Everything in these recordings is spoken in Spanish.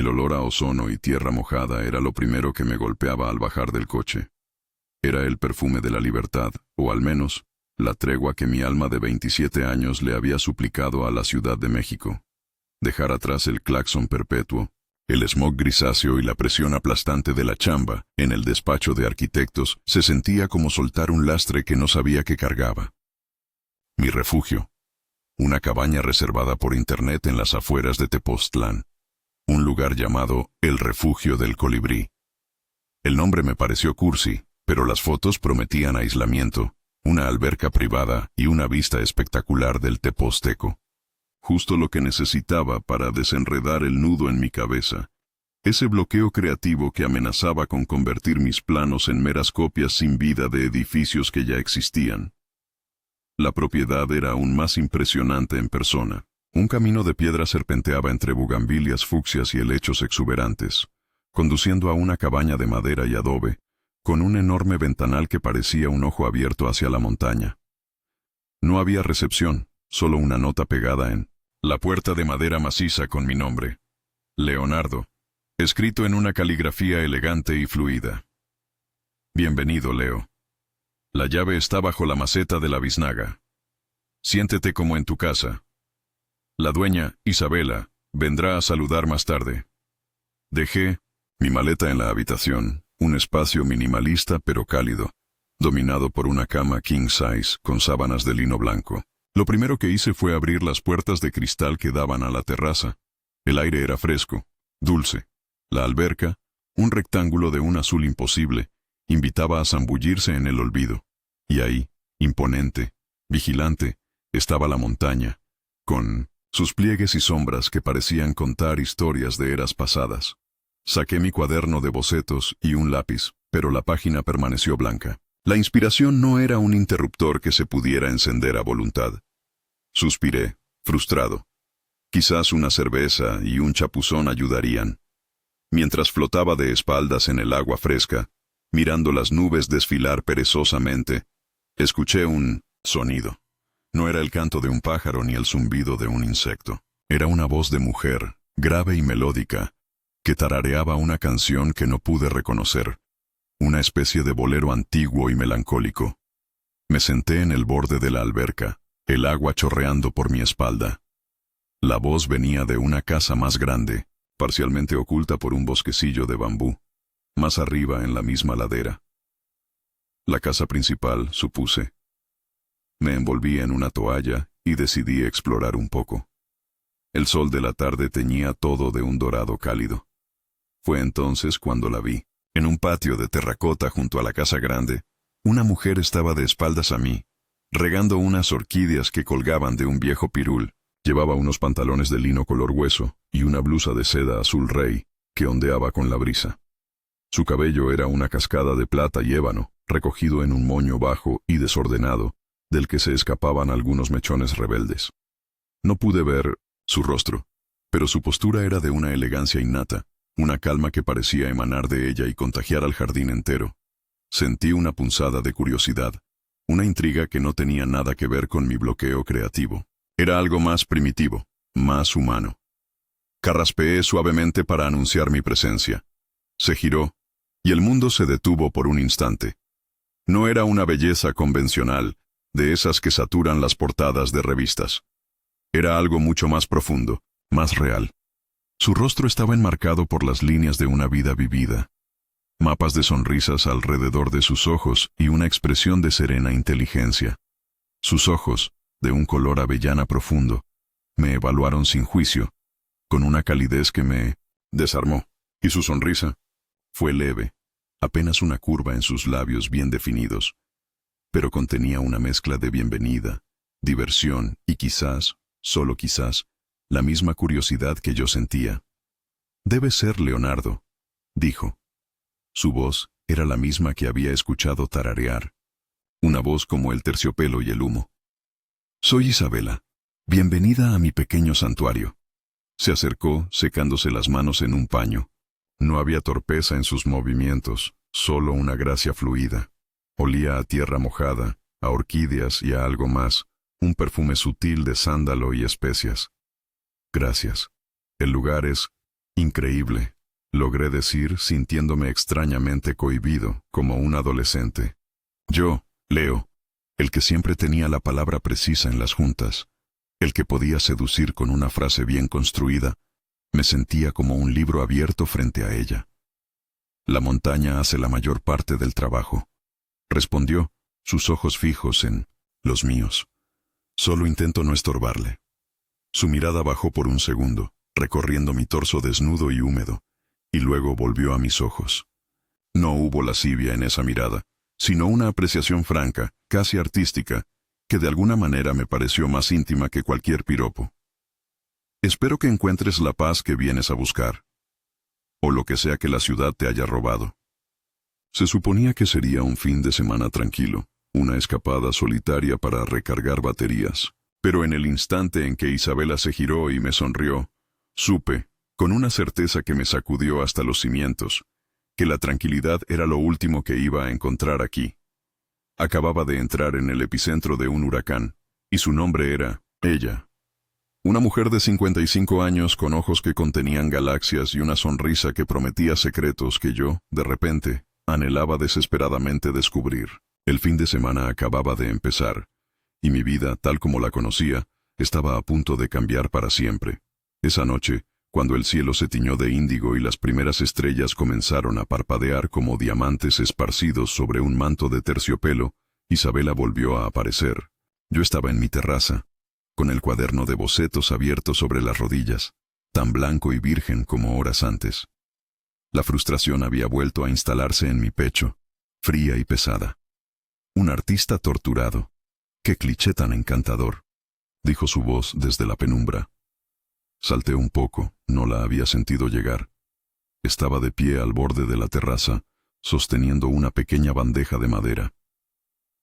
olor a ozono y tierra mojada era lo primero que me golpeaba al bajar del coche. Era el perfume de la libertad, o al menos, la tregua que mi alma de 27 años le había suplicado a la Ciudad de México. Dejar atrás el claxon perpetuo, el smog grisáceo y la presión aplastante de la chamba en el despacho de arquitectos se sentía como soltar un lastre que no sabía que cargaba. Mi refugio. Una cabaña reservada por internet en las afueras de Tepoztlán. Un lugar llamado El Refugio del Colibrí. El nombre me pareció cursi, pero las fotos prometían aislamiento, una alberca privada y una vista espectacular del Tepozteco. Justo lo que necesitaba para desenredar el nudo en mi cabeza. Ese bloqueo creativo que amenazaba con convertir mis planos en meras copias sin vida de edificios que ya existían. La propiedad era aún más impresionante en persona. Un camino de piedra serpenteaba entre bugambilias fucsias y helechos exuberantes, conduciendo a una cabaña de madera y adobe, con un enorme ventanal que parecía un ojo abierto hacia la montaña. No había recepción, solo una nota pegada en la puerta de madera maciza con mi nombre, Leonardo, escrito en una caligrafía elegante y fluida. Bienvenido, Leo. La llave está bajo la maceta de la biznaga. Siéntete como en tu casa. La dueña, Isabela, vendrá a saludar más tarde. Dejé mi maleta en la habitación, un espacio minimalista pero cálido, dominado por una cama king size con sábanas de lino blanco. Lo primero que hice fue abrir las puertas de cristal que daban a la terraza. El aire era fresco, dulce. La alberca, un rectángulo de un azul imposible, invitaba a zambullirse en el olvido. Y ahí, imponente, vigilante, estaba la montaña, con sus pliegues y sombras que parecían contar historias de eras pasadas. Saqué mi cuaderno de bocetos y un lápiz, pero la página permaneció blanca. La inspiración no era un interruptor que se pudiera encender a voluntad. Suspiré, frustrado. Quizás una cerveza y un chapuzón ayudarían. Mientras flotaba de espaldas en el agua fresca, mirando las nubes desfilar perezosamente, escuché un sonido. No era el canto de un pájaro ni el zumbido de un insecto. Era una voz de mujer, grave y melódica, que tarareaba una canción que no pude reconocer. Una especie de bolero antiguo y melancólico. Me senté en el borde de la alberca, el agua chorreando por mi espalda. La voz venía de una casa más grande, parcialmente oculta por un bosquecillo de bambú, más arriba en la misma ladera. La casa principal, supuse. Me envolví en una toalla y decidí explorar un poco. El sol de la tarde teñía todo de un dorado cálido. Fue entonces cuando la vi. En un patio de terracota junto a la casa grande, una mujer estaba de espaldas a mí, regando unas orquídeas que colgaban de un viejo pirul. Llevaba unos pantalones de lino color hueso y una blusa de seda azul rey que ondeaba con la brisa. Su cabello era una cascada de plata y ébano, recogido en un moño bajo y desordenado, del que se escapaban algunos mechones rebeldes. No pude ver su rostro, pero su postura era de una elegancia innata, una calma que parecía emanar de ella y contagiar al jardín entero. Sentí una punzada de curiosidad, una intriga que no tenía nada que ver con mi bloqueo creativo. Era algo más primitivo, más humano. Carraspeé suavemente para anunciar mi presencia. Se giró, y el mundo se detuvo por un instante. No era una belleza convencional, de esas que saturan las portadas de revistas. Era algo mucho más profundo, más real. Su rostro estaba enmarcado por las líneas de una vida vivida. Mapas de sonrisas alrededor de sus ojos y una expresión de serena inteligencia. Sus ojos, de un color avellana profundo, me evaluaron sin juicio, con una calidez que me desarmó. Y su sonrisa fue leve, apenas una curva en sus labios bien definidos, pero contenía una mezcla de bienvenida, diversión y quizás, solo quizás, la misma curiosidad que yo sentía. «Debe ser Leonardo», dijo. Su voz era la misma que había escuchado tararear, una voz como el terciopelo y el humo. «Soy Isabela. Bienvenida a mi pequeño santuario». Se acercó, secándose las manos en un paño. No había torpeza en sus movimientos, solo una gracia fluida. Olía a tierra mojada, a orquídeas y a algo más, un perfume sutil de sándalo y especias. «Gracias. El lugar es Increíble, logré decir sintiéndome extrañamente cohibido, como un adolescente. Yo, Leo, el que siempre tenía la palabra precisa en las juntas, el que podía seducir con una frase bien construida, me sentía como un libro abierto frente a ella. La montaña hace la mayor parte del trabajo, respondió, sus ojos fijos en los míos. Solo intento no estorbarle. Su mirada bajó por un segundo, recorriendo mi torso desnudo y húmedo, y luego volvió a mis ojos. No hubo lascivia en esa mirada, sino una apreciación franca, casi artística, que de alguna manera me pareció más íntima que cualquier piropo. Espero que encuentres la paz que vienes a buscar, o lo que sea que la ciudad te haya robado. Se suponía que sería un fin de semana tranquilo, una escapada solitaria para recargar baterías, pero en el instante en que Isabela se giró y me sonrió, supe, con una certeza que me sacudió hasta los cimientos, que la tranquilidad era lo último que iba a encontrar aquí. Acababa de entrar en el epicentro de un huracán, y su nombre era ella. Una mujer de 55 años con ojos que contenían galaxias y una sonrisa que prometía secretos que yo, de repente, anhelaba desesperadamente descubrir. El fin de semana acababa de empezar, y mi vida, tal como la conocía, estaba a punto de cambiar para siempre. Esa noche, cuando el cielo se tiñó de índigo y las primeras estrellas comenzaron a parpadear como diamantes esparcidos sobre un manto de terciopelo, Isabela volvió a aparecer. Yo estaba en mi terraza, con el cuaderno de bocetos abierto sobre las rodillas, tan blanco y virgen como horas antes. La frustración había vuelto a instalarse en mi pecho, fría y pesada. Un artista torturado. ¡Qué cliché tan encantador!, dijo su voz desde la penumbra. Salté un poco, no la había sentido llegar. Estaba de pie al borde de la terraza, sosteniendo una pequeña bandeja de madera.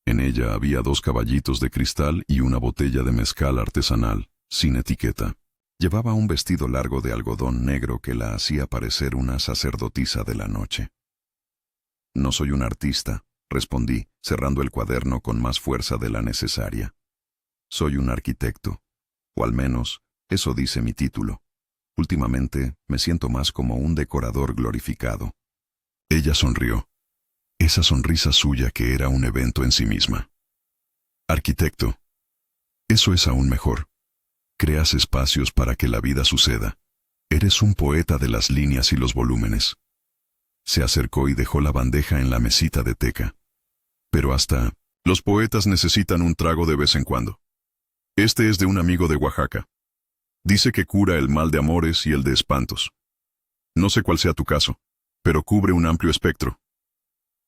En ella había 2 caballitos de cristal y una botella de mezcal artesanal, sin etiqueta. Llevaba un vestido largo de algodón negro que la hacía parecer una sacerdotisa de la noche. No soy un artista, respondí, cerrando el cuaderno con más fuerza de la necesaria. Soy un arquitecto, o al menos, eso dice mi título. Últimamente, me siento más como un decorador glorificado. Ella sonrió. Esa sonrisa suya que era un evento en sí misma. Arquitecto. Eso es aún mejor. Creas espacios para que la vida suceda. Eres un poeta de las líneas y los volúmenes. Se acercó y dejó la bandeja en la mesita de teca. Pero hasta, los poetas necesitan un trago de vez en cuando. Este es de un amigo de Oaxaca. Dice que cura el mal de amores y el de espantos. No sé cuál sea tu caso, pero cubre un amplio espectro.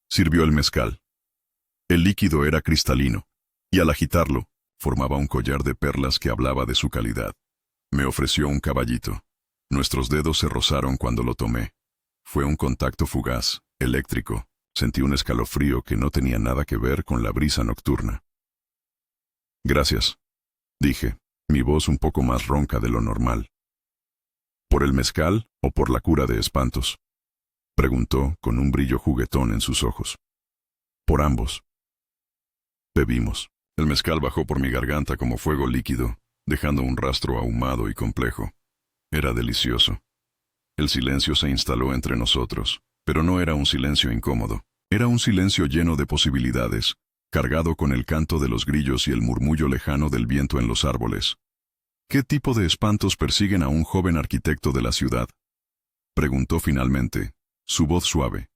Sirvió el mezcal. El líquido era cristalino, y al agitarlo, formaba un collar de perlas que hablaba de su calidad. Me ofreció un caballito. Nuestros dedos se rozaron cuando lo tomé. Fue un contacto fugaz, eléctrico. Sentí un escalofrío que no tenía nada que ver con la brisa nocturna. Gracias, dije, mi voz un poco más ronca de lo normal. ¿Por el mezcal o por la cura de espantos?, preguntó con un brillo juguetón en sus ojos. Por ambos. Bebimos. El mezcal bajó por mi garganta como fuego líquido, dejando un rastro ahumado y complejo. Era delicioso. El silencio se instaló entre nosotros, pero no era un silencio incómodo. Era un silencio lleno de posibilidades, cargado con el canto de los grillos y el murmullo lejano del viento en los árboles. ¿Qué tipo de espantos persiguen a un joven arquitecto de la ciudad?, preguntó finalmente, su voz suave.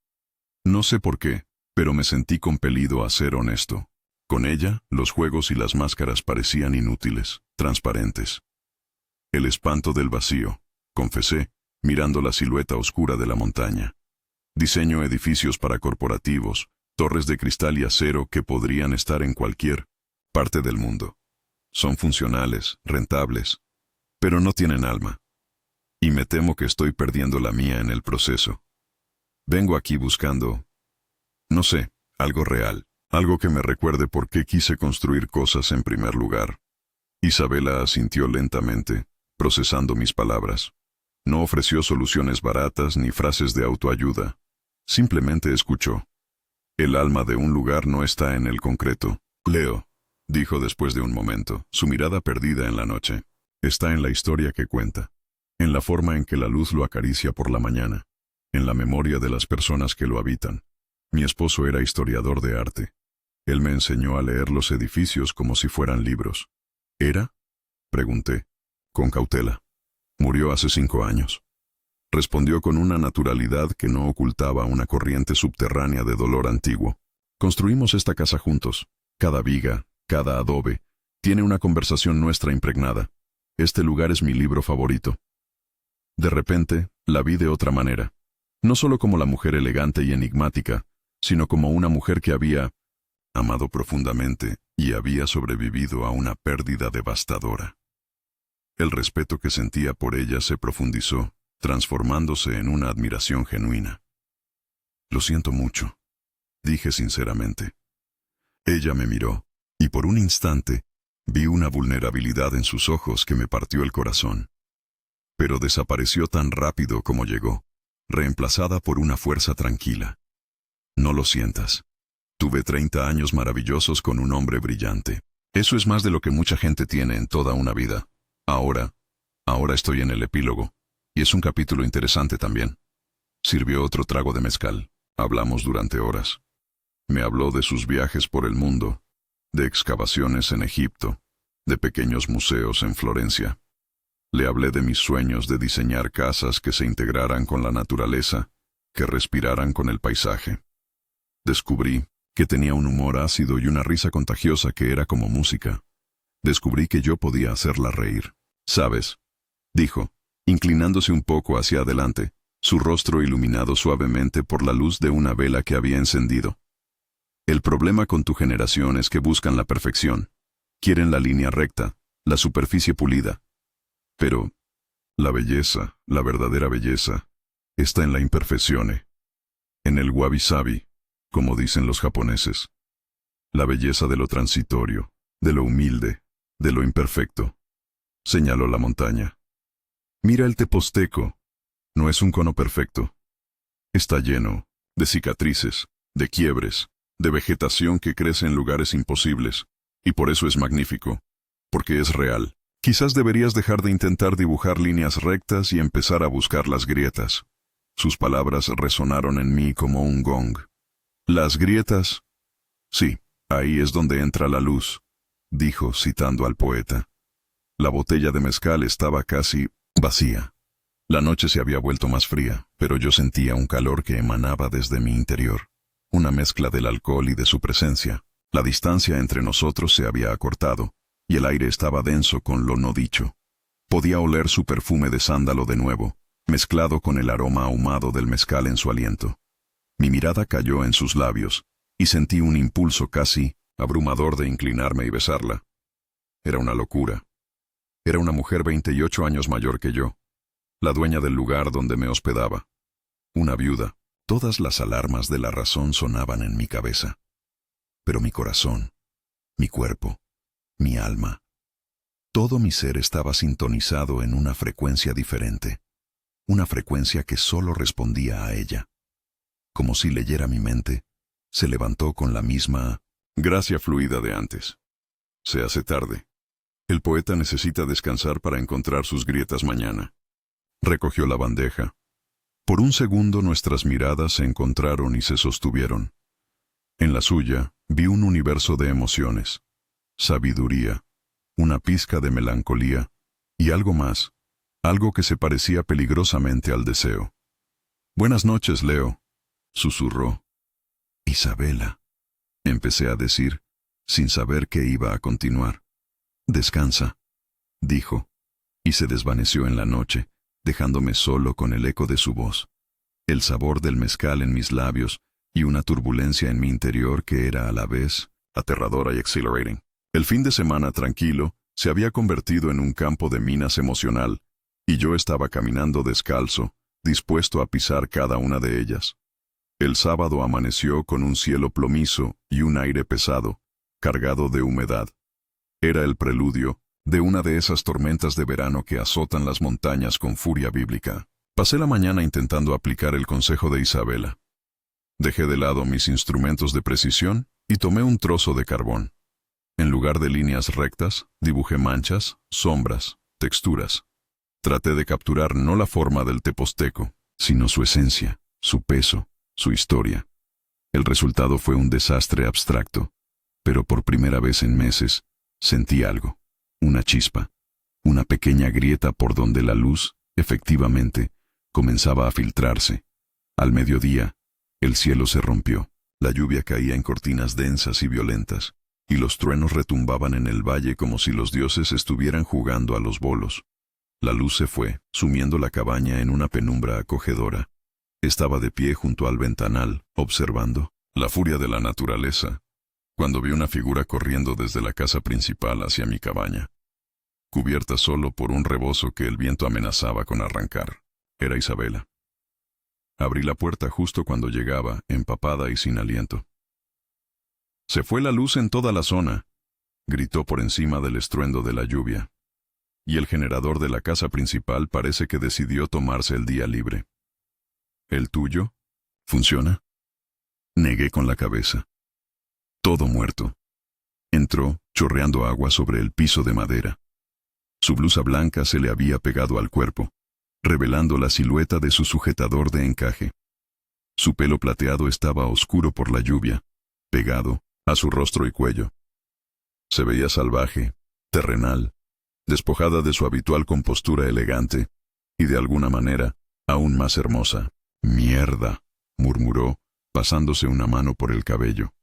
No sé por qué, pero me sentí compelido a ser honesto. Con ella, los juegos y las máscaras parecían inútiles, transparentes. El espanto del vacío, confesé, mirando la silueta oscura de la montaña. Diseño edificios para corporativos, torres de cristal y acero que podrían estar en cualquier parte del mundo. Son funcionales, rentables, pero no tienen alma. Y me temo que estoy perdiendo la mía en el proceso. Vengo aquí buscando, no sé, algo real, algo que me recuerde por qué quise construir cosas en primer lugar. Isabela asintió lentamente, procesando mis palabras. No ofreció soluciones baratas ni frases de autoayuda. Simplemente escuchó. El alma de un lugar no está en el concreto. Leo, dijo después de un momento, su mirada perdida en la noche. Está en la historia que cuenta. en la forma en que la luz lo acaricia por la mañana, en la memoria de las personas que lo habitan. Mi esposo era historiador de arte. Él me enseñó a leer los edificios como si fueran libros. ¿Era? Pregunté, con cautela. Murió hace 5 años. Respondió con una naturalidad que no ocultaba una corriente subterránea de dolor antiguo. Construimos esta casa juntos. Cada viga, cada adobe, tiene una conversación nuestra impregnada. Este lugar es mi libro favorito. De repente, la vi de otra manera. No solo como la mujer elegante y enigmática, sino como una mujer que había amado profundamente y había sobrevivido a una pérdida devastadora. El respeto que sentía por ella se profundizó, transformándose en una admiración genuina. «Lo siento mucho», dije sinceramente. Ella me miró, y por un instante vi una vulnerabilidad en sus ojos que me partió el corazón. Pero desapareció tan rápido como llegó, reemplazada por una fuerza tranquila. «No lo sientas. Tuve 30 años maravillosos con un hombre brillante. Eso es más de lo que mucha gente tiene en toda una vida. Ahora estoy en el epílogo, y es un capítulo interesante también». Sirvió otro trago de mezcal. Hablamos durante horas. Me habló de sus viajes por el mundo, de excavaciones en Egipto, de pequeños museos en Florencia. Le hablé de mis sueños de diseñar casas que se integraran con la naturaleza, que respiraran con el paisaje. Descubrí que tenía un humor ácido y una risa contagiosa que era como música. Descubrí que yo podía hacerla reír. «¿Sabes?», dijo, inclinándose un poco hacia adelante, su rostro iluminado suavemente por la luz de una vela que había encendido. «El problema con tu generación es que buscan la perfección. Quieren la línea recta, la superficie pulida. Pero la belleza, la verdadera belleza, está en la imperfección, en el wabi-sabi, como dicen los japoneses. La belleza de lo transitorio, de lo humilde, de lo imperfecto». Señaló la montaña. «Mira el Teposteco. No es un cono perfecto. Está lleno de cicatrices, de quiebres, de vegetación que crece en lugares imposibles, y por eso es magnífico, porque es real. Quizás deberías dejar de intentar dibujar líneas rectas y empezar a buscar las grietas». Sus palabras resonaron en mí como un gong. «¿Las grietas?» «Sí, ahí es donde entra la luz», dijo citando al poeta. La botella de mezcal estaba casi vacía. La noche se había vuelto más fría, pero yo sentía un calor que emanaba desde mi interior, una mezcla del alcohol y de su presencia. La distancia entre nosotros se había acortado, y el aire estaba denso con lo no dicho. Podía oler su perfume de sándalo de nuevo, mezclado con el aroma ahumado del mezcal en su aliento. Mi mirada cayó en sus labios, y sentí un impulso casi abrumador de inclinarme y besarla. Era una locura. Era una mujer 28 años mayor que yo, la dueña del lugar donde me hospedaba. Una viuda. Todas las alarmas de la razón sonaban en mi cabeza. Pero mi corazón, mi cuerpo, mi alma, todo mi ser estaba sintonizado en una frecuencia diferente, una frecuencia que solo respondía a ella. Como si leyera mi mente, se levantó con la misma gracia fluida de antes. «Se hace tarde. El poeta necesita descansar para encontrar sus grietas mañana». Recogió la bandeja. Por un segundo nuestras miradas se encontraron y se sostuvieron. En la suya vi un universo de emociones, sabiduría, una pizca de melancolía y algo más, algo que se parecía peligrosamente al deseo. «Buenas noches, Leo», susurró. «Isabela», empecé a decir, sin saber qué iba a continuar. «Descansa», dijo, y se desvaneció en la noche, dejándome solo con el eco de su voz, el sabor del mezcal en mis labios y una turbulencia en mi interior que era a la vez aterradora y exhilarating. El fin de semana tranquilo se había convertido en un campo de minas emocional, y yo estaba caminando descalzo, dispuesto a pisar cada una de ellas. El sábado amaneció con un cielo plomizo y un aire pesado, cargado de humedad. Era el preludio de una de esas tormentas de verano que azotan las montañas con furia bíblica. Pasé la mañana intentando aplicar el consejo de Isabela. Dejé de lado mis instrumentos de precisión y tomé un trozo de carbón. En lugar de líneas rectas, dibujé manchas, sombras, texturas. Traté de capturar no la forma del teposteco, sino su esencia, su peso, su historia. El resultado fue un desastre abstracto, pero por primera vez en meses sentí algo, una chispa, una pequeña grieta por donde la luz, efectivamente, comenzaba a filtrarse. Al mediodía, el cielo se rompió, la lluvia caía en cortinas densas y violentas, y los truenos retumbaban en el valle como si los dioses estuvieran jugando a los bolos. La luz se fue, sumiendo la cabaña en una penumbra acogedora. Estaba de pie junto al ventanal, observando la furia de la naturaleza, cuando vi una figura corriendo desde la casa principal hacia mi cabaña, cubierta solo por un rebozo que el viento amenazaba con arrancar. Era Isabela. Abrí la puerta justo cuando llegaba, empapada y sin aliento. «Se fue la luz en toda la zona», gritó por encima del estruendo de la lluvia. «Y el generador de la casa principal parece que decidió tomarse el día libre». «¿El tuyo? ¿Funciona?». Negué con la cabeza. Todo muerto. Entró, chorreando agua sobre el piso de madera. Su blusa blanca se le había pegado al cuerpo, revelando la silueta de su sujetador de encaje. Su pelo plateado estaba oscuro por la lluvia, pegado a su rostro y cuello. Se veía salvaje, terrenal, despojada de su habitual compostura elegante, y de alguna manera, aún más hermosa. «Mierda», murmuró, pasándose una mano por el cabello.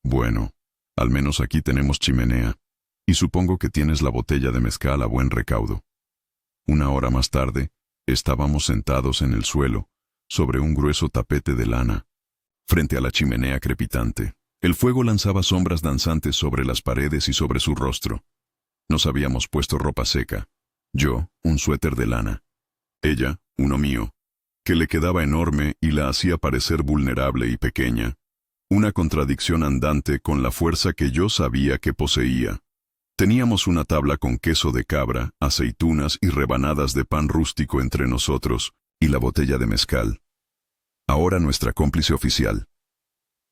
«Bueno, al menos aquí tenemos chimenea, y supongo que tienes la botella de mezcal a buen recaudo». Una hora más tarde, estábamos sentados en el suelo, sobre un grueso tapete de lana, frente a la chimenea crepitante. El fuego lanzaba sombras danzantes sobre las paredes y sobre su rostro. Nos habíamos puesto ropa seca. Yo, un suéter de lana. Ella, uno mío, que le quedaba enorme y la hacía parecer vulnerable y pequeña. Una contradicción andante con la fuerza que yo sabía que poseía. Teníamos una tabla con queso de cabra, aceitunas y rebanadas de pan rústico entre nosotros, y la botella de mezcal. Ahora nuestra cómplice oficial.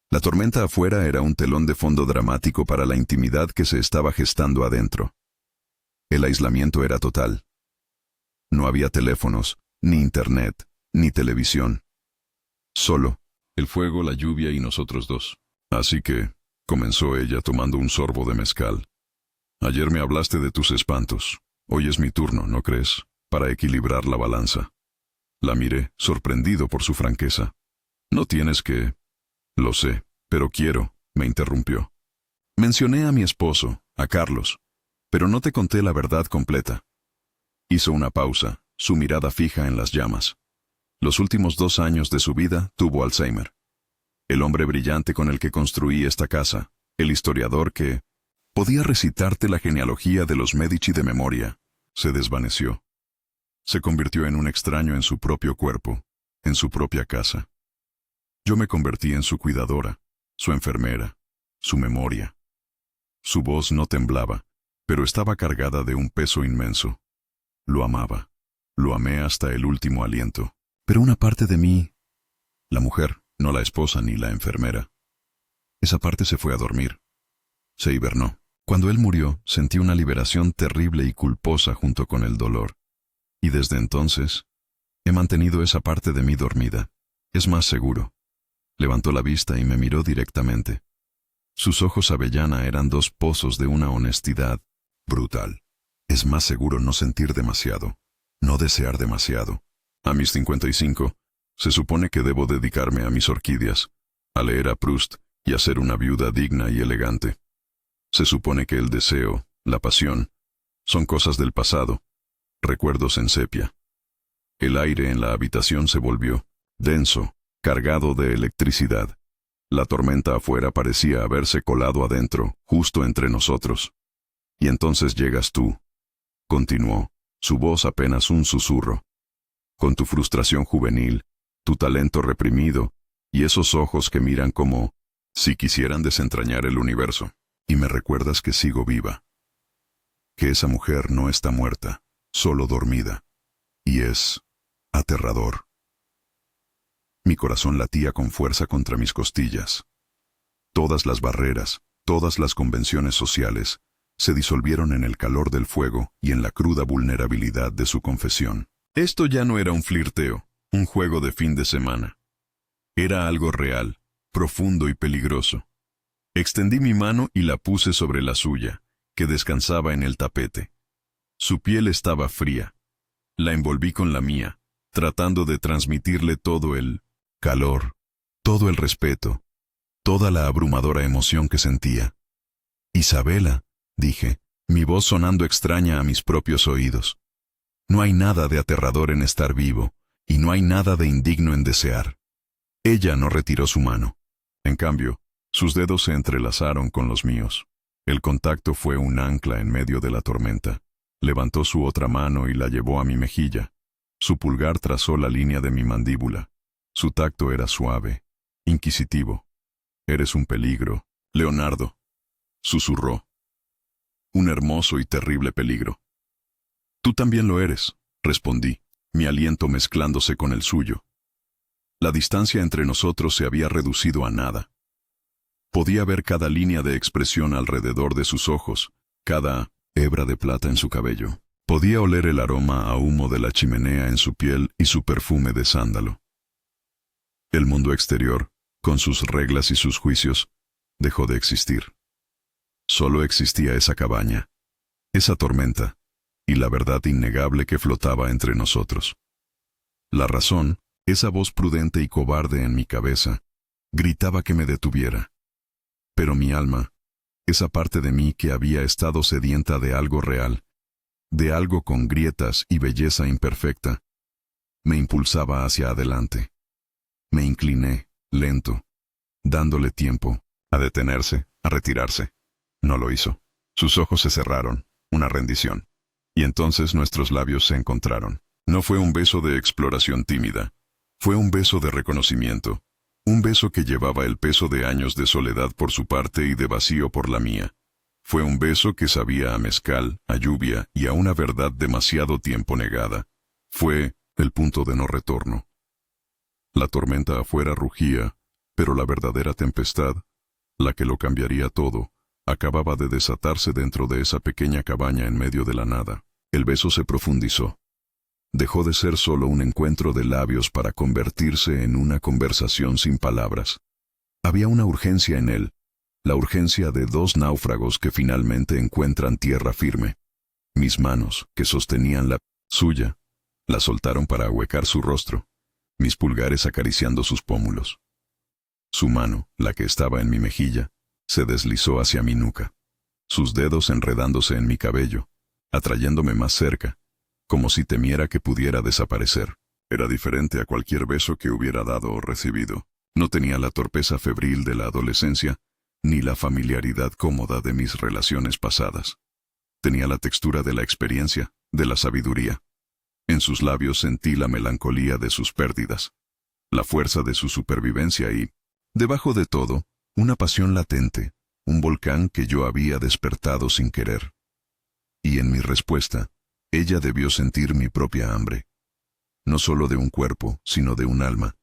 La tormenta afuera era un telón de fondo dramático para la intimidad que se estaba gestando adentro. El aislamiento era total. No había teléfonos, ni internet, ni televisión. Solo el fuego, la lluvia y nosotros dos. «Así que», comenzó ella tomando un sorbo de mezcal, «ayer me hablaste de tus espantos. Hoy es mi turno, ¿no crees?, para equilibrar la balanza». La miré, sorprendido por su franqueza. «No tienes que...». «Lo sé, pero quiero», me interrumpió. «Mencioné a mi esposo, a Carlos, pero no te conté la verdad completa». Hizo una pausa, su mirada fija en las llamas. Los últimos 2 años de su vida tuvo Alzheimer. El hombre brillante con el que construí esta casa, el historiador que podía recitarte la genealogía de los Medici de memoria, se desvaneció. Se convirtió en un extraño en su propio cuerpo, en su propia casa. Yo me convertí en su cuidadora, su enfermera, su memoria. Su voz no temblaba, pero estaba cargada de un peso inmenso. Lo amaba. Lo amé hasta el último aliento. Pero una parte de mí, la mujer, no la esposa ni la enfermera, esa parte se fue a dormir. Se hibernó. Cuando él murió, sentí una liberación terrible y culposa junto con el dolor. Y desde entonces, he mantenido esa parte de mí dormida. Es más seguro. Levantó la vista y me miró directamente. Sus ojos avellana eran 2 pozos de una honestidad brutal. Es más seguro no sentir demasiado, no desear demasiado. A mis 55, se supone que debo dedicarme a mis orquídeas, a leer a Proust y a ser una viuda digna y elegante. Se supone que el deseo, la pasión, son cosas del pasado, recuerdos en sepia. El aire en la habitación se volvió denso, cargado de electricidad. La tormenta afuera parecía haberse colado adentro, justo entre nosotros. Y entonces llegas tú, continuó, su voz apenas un susurro. Con tu frustración juvenil, tu talento reprimido, y esos ojos que miran como si quisieran desentrañar el universo. Y me recuerdas que sigo viva. Que esa mujer no está muerta, solo dormida. Y es aterrador. Mi corazón latía con fuerza contra mis costillas. Todas las barreras, todas las convenciones sociales, se disolvieron en el calor del fuego y en la cruda vulnerabilidad de su confesión. Esto ya no era un flirteo, un juego de fin de semana. Era algo real, profundo y peligroso. Extendí mi mano y la puse sobre la suya, que descansaba en el tapete. Su piel estaba fría. La envolví con la mía, tratando de transmitirle todo el calor, todo el respeto, toda la abrumadora emoción que sentía. «Isabela», dije, mi voz sonando extraña a mis propios oídos. «No hay nada de aterrador en estar vivo, y no hay nada de indigno en desear». Ella no retiró su mano. En cambio, sus dedos se entrelazaron con los míos. El contacto fue un ancla en medio de la tormenta. Levantó su otra mano y la llevó a mi mejilla. Su pulgar trazó la línea de mi mandíbula. Su tacto era suave, inquisitivo. «Eres un peligro, Leonardo», susurró. «Un hermoso y terrible peligro». «Tú también lo eres», respondí, mi aliento mezclándose con el suyo. La distancia entre nosotros se había reducido a nada. Podía ver cada línea de expresión alrededor de sus ojos, cada hebra de plata en su cabello. Podía oler el aroma a humo de la chimenea en su piel y su perfume de sándalo. El mundo exterior, con sus reglas y sus juicios, dejó de existir. Solo existía esa cabaña, esa tormenta, y la verdad innegable que flotaba entre nosotros. La razón, esa voz prudente y cobarde en mi cabeza, gritaba que me detuviera. Pero mi alma, esa parte de mí que había estado sedienta de algo real, de algo con grietas y belleza imperfecta, me impulsaba hacia adelante. Me incliné, lento, dándole tiempo, a detenerse, a retirarse. No lo hizo. Sus ojos se cerraron, una rendición. Y entonces nuestros labios se encontraron. No fue un beso de exploración tímida. Fue un beso de reconocimiento. Un beso que llevaba el peso de años de soledad por su parte y de vacío por la mía. Fue un beso que sabía a mezcal, a lluvia y a una verdad demasiado tiempo negada. Fue el punto de no retorno. La tormenta afuera rugía, pero la verdadera tempestad, la que lo cambiaría todo, acababa de desatarse dentro de esa pequeña cabaña en medio de la nada. El beso se profundizó. Dejó de ser solo un encuentro de labios para convertirse en una conversación sin palabras. Había una urgencia en él, la urgencia de dos náufragos que finalmente encuentran tierra firme. Mis manos, que sostenían la suya, la soltaron para ahuecar su rostro, mis pulgares acariciando sus pómulos. Su mano, la que estaba en mi mejilla, se deslizó hacia mi nuca, sus dedos enredándose en mi cabello, atrayéndome más cerca, como si temiera que pudiera desaparecer. Era diferente a cualquier beso que hubiera dado o recibido. No tenía la torpeza febril de la adolescencia, ni la familiaridad cómoda de mis relaciones pasadas. Tenía la textura de la experiencia, de la sabiduría. En sus labios sentí la melancolía de sus pérdidas, la fuerza de su supervivencia y, debajo de todo, una pasión latente, un volcán que yo había despertado sin querer. Y en mi respuesta, ella debió sentir mi propia hambre. No solo de un cuerpo, sino de un alma,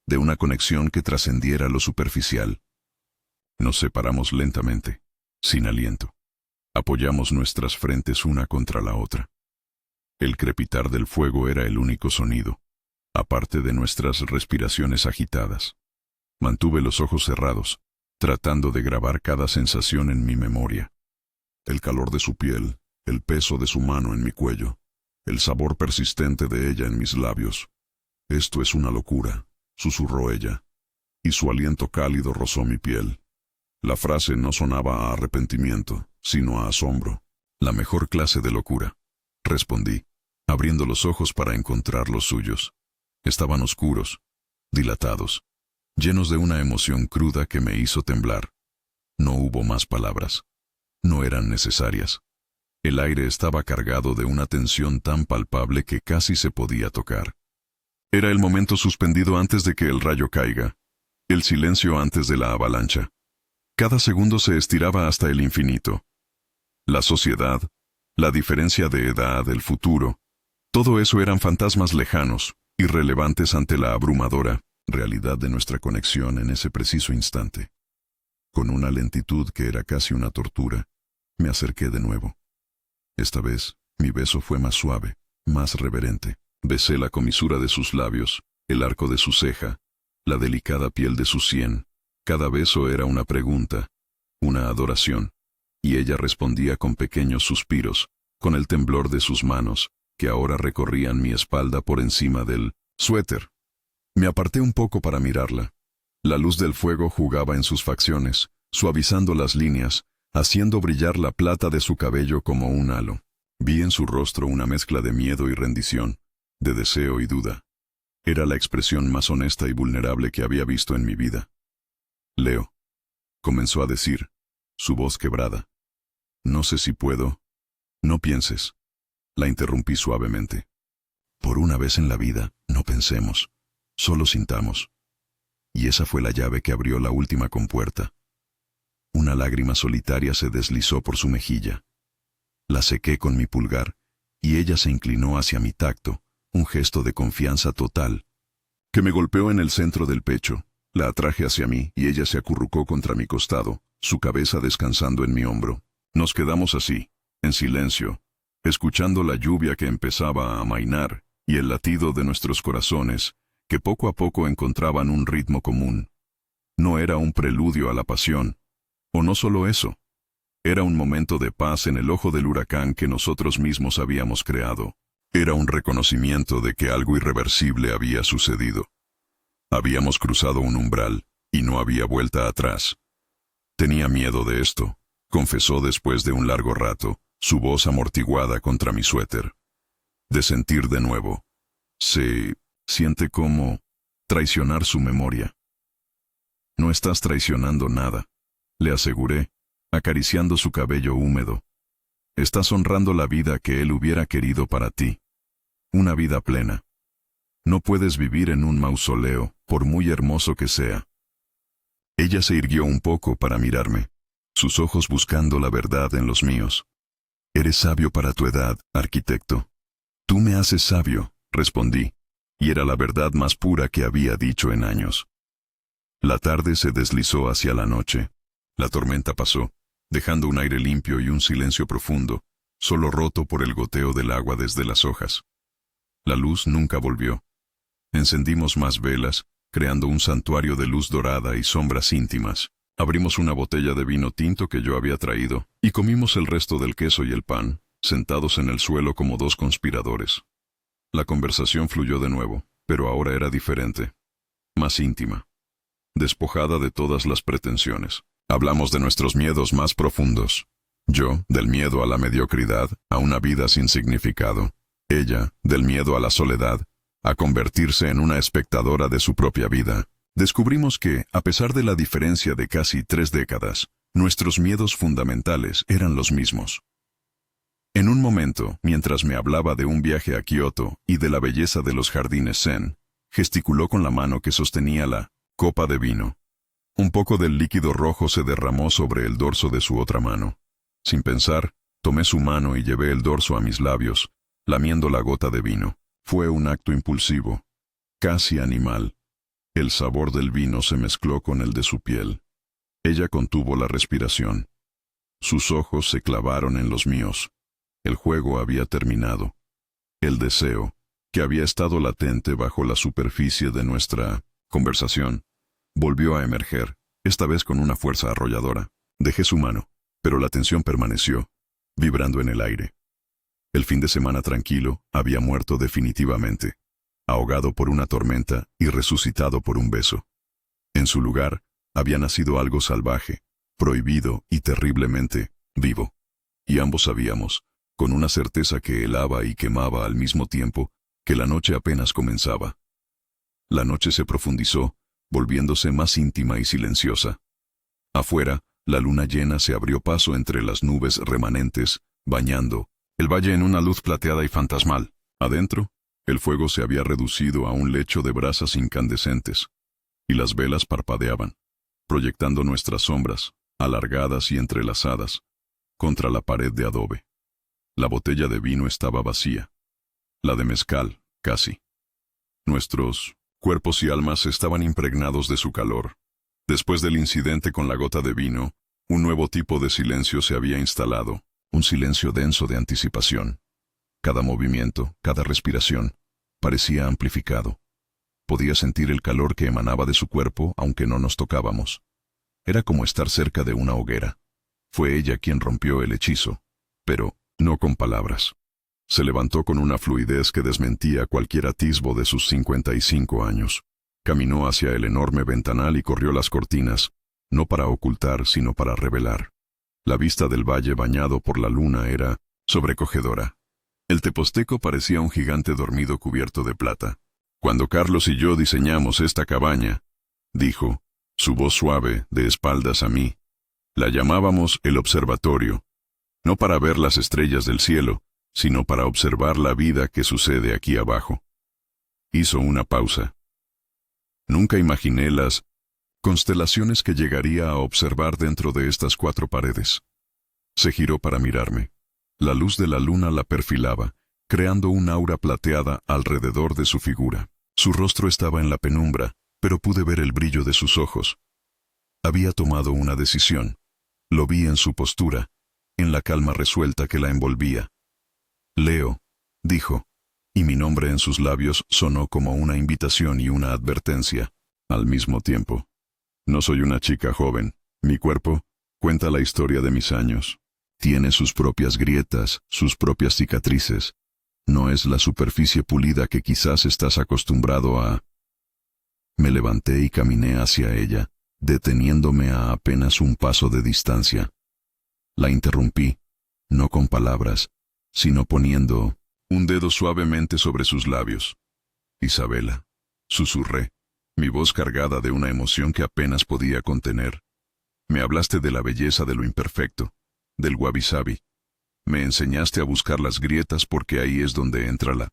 de una conexión que trascendiera lo superficial. Nos separamos lentamente, sin aliento. Apoyamos nuestras frentes una contra la otra. El crepitar del fuego era el único sonido, aparte de nuestras respiraciones agitadas. Mantuve los ojos cerrados, tratando de grabar cada sensación en mi memoria. El calor de su piel, el peso de su mano en mi cuello, el sabor persistente de ella en mis labios. «Esto es una locura», susurró ella, y su aliento cálido rozó mi piel. La frase no sonaba a arrepentimiento, sino a asombro. «La mejor clase de locura», respondí, abriendo los ojos para encontrar los suyos. Estaban oscuros, dilatados, llenos de una emoción cruda que me hizo temblar. No hubo más palabras. No eran necesarias. El aire estaba cargado de una tensión tan palpable que casi se podía tocar. Era el momento suspendido antes de que el rayo caiga, el silencio antes de la avalancha. Cada segundo se estiraba hasta el infinito. La sociedad, la diferencia de edad, el futuro, todo eso eran fantasmas lejanos, irrelevantes ante la abrumadora realidad de nuestra conexión en ese preciso instante. Con una lentitud que era casi una tortura, Me acerqué de nuevo. Esta vez, mi beso fue más suave, más reverente. Besé la comisura de sus labios, el arco de su ceja, la delicada piel de su sien. Cada beso era una pregunta, una adoración, y ella respondía con pequeños suspiros, con el temblor de sus manos, que ahora recorrían mi espalda por encima del suéter. Me aparté un poco para mirarla. La luz del fuego jugaba en sus facciones, suavizando las líneas, haciendo brillar la plata de su cabello como un halo. Vi en su rostro una mezcla de miedo y rendición, de deseo y duda. Era la expresión más honesta y vulnerable que había visto en mi vida. Leo, comenzó a decir, su voz quebrada. No sé si puedo. No pienses. La interrumpí suavemente. Por una vez en la vida, no pensemos, solo sintamos. Y esa fue la llave que abrió la última compuerta. Una lágrima solitaria se deslizó por su mejilla. La sequé con mi pulgar, y ella se inclinó hacia mi tacto, un gesto de confianza total, que me golpeó en el centro del pecho. La atraje hacia mí y ella se acurrucó contra mi costado, su cabeza descansando en mi hombro. Nos quedamos así, en silencio, escuchando la lluvia que empezaba a amainar y el latido de nuestros corazones, que poco a poco encontraban un ritmo común. No era un preludio a la pasión, o no solo eso, era un momento de paz en el ojo del huracán que nosotros mismos habíamos creado. Era un reconocimiento de que algo irreversible había sucedido. Habíamos cruzado un umbral, y no había vuelta atrás. Tenía miedo de esto, confesó después de un largo rato, su voz amortiguada contra mi suéter. De sentir de nuevo. Se siente como traicionar su memoria. No estás traicionando nada, le aseguré, acariciando su cabello húmedo. Estás honrando la vida que él hubiera querido para ti. Una vida plena. No puedes vivir en un mausoleo, por muy hermoso que sea. Ella se irguió un poco para mirarme, sus ojos buscando la verdad en los míos. Eres sabio para tu edad, arquitecto. Tú me haces sabio, respondí, y era la verdad más pura que había dicho en años. La tarde se deslizó hacia la noche. La tormenta pasó, dejando un aire limpio y un silencio profundo, solo roto por el goteo del agua desde las hojas. La luz nunca volvió. Encendimos más velas, creando un santuario de luz dorada y sombras íntimas. Abrimos una botella de vino tinto que yo había traído, y comimos el resto del queso y el pan, sentados en el suelo como dos conspiradores. La conversación fluyó de nuevo, pero ahora era diferente, más íntima, despojada de todas las pretensiones. Hablamos de nuestros miedos más profundos. Yo, del miedo a la mediocridad, a una vida sin significado. Ella, del miedo a la soledad, a convertirse en una espectadora de su propia vida. Descubrimos que, a pesar de la diferencia de casi 3 décadas, nuestros miedos fundamentales eran los mismos. En un momento, mientras me hablaba de un viaje a Kioto y de la belleza de los jardines zen, gesticuló con la mano que sostenía la copa de vino. Un poco del líquido rojo se derramó sobre el dorso de su otra mano. Sin pensar, tomé su mano y llevé el dorso a mis labios, lamiendo la gota de vino. Fue un acto impulsivo, casi animal. El sabor del vino se mezcló con el de su piel. Ella contuvo la respiración. Sus ojos se clavaron en los míos. El juego había terminado. El deseo, que había estado latente bajo la superficie de nuestra conversación, volvió a emerger, esta vez con una fuerza arrolladora. Dejé su mano, pero la tensión permaneció, vibrando en el aire. El fin de semana tranquilo había muerto definitivamente, ahogado por una tormenta y resucitado por un beso. En su lugar, había nacido algo salvaje, prohibido y terriblemente vivo. Y ambos sabíamos, con una certeza que helaba y quemaba al mismo tiempo, que la noche apenas comenzaba. La noche se profundizó, volviéndose más íntima y silenciosa. Afuera, la luna llena se abrió paso entre las nubes remanentes, bañando el valle en una luz plateada y fantasmal. Adentro, el fuego se había reducido a un lecho de brasas incandescentes, y las velas parpadeaban, proyectando nuestras sombras, alargadas y entrelazadas, contra la pared de adobe. La botella de vino estaba vacía, la de mezcal, casi. Nuestros cuerpos y almas estaban impregnados de su calor. Después del incidente con la gota de vino, Un nuevo tipo de silencio se había instalado, un silencio denso de anticipación. Cada movimiento, cada respiración, parecía amplificado. Podía sentir el calor que emanaba de su cuerpo, aunque no nos tocábamos. Era como estar cerca de una hoguera. Fue ella quien rompió el hechizo, pero no con palabras. Se levantó con una fluidez que desmentía cualquier atisbo de sus 55 años. Caminó hacia el enorme ventanal y corrió las cortinas, no para ocultar, sino para revelar. La vista del valle bañado por la luna era sobrecogedora. El Teposteco parecía un gigante dormido cubierto de plata. Cuando Carlos y yo diseñamos esta cabaña, dijo, su voz suave, de espaldas a mí, la llamábamos el observatorio, no para ver las estrellas del cielo, sino para observar la vida que sucede aquí abajo. Hizo una pausa. Nunca imaginé las constelaciones que llegaría a observar dentro de estas 4 paredes. Se giró para mirarme. La luz de la luna la perfilaba, creando un aura plateada alrededor de su figura. Su rostro estaba en la penumbra, pero pude ver el brillo de sus ojos. Había tomado una decisión. Lo vi en su postura, en la calma resuelta que la envolvía. Leo, dijo, y mi nombre en sus labios sonó como una invitación y una advertencia, al mismo tiempo. No soy una chica joven. Mi cuerpo cuenta la historia de mis años. Tiene sus propias grietas, sus propias cicatrices. No es la superficie pulida que quizás estás acostumbrado a... Me levanté y caminé hacia ella, deteniéndome a apenas un paso de distancia. La interrumpí, no con palabras, sino poniendo un dedo suavemente sobre sus labios. Isabela, susurré, mi voz cargada de una emoción que apenas podía contener. Me hablaste de la belleza de lo imperfecto, del wabi-sabi. Me enseñaste a buscar las grietas porque ahí es donde entra la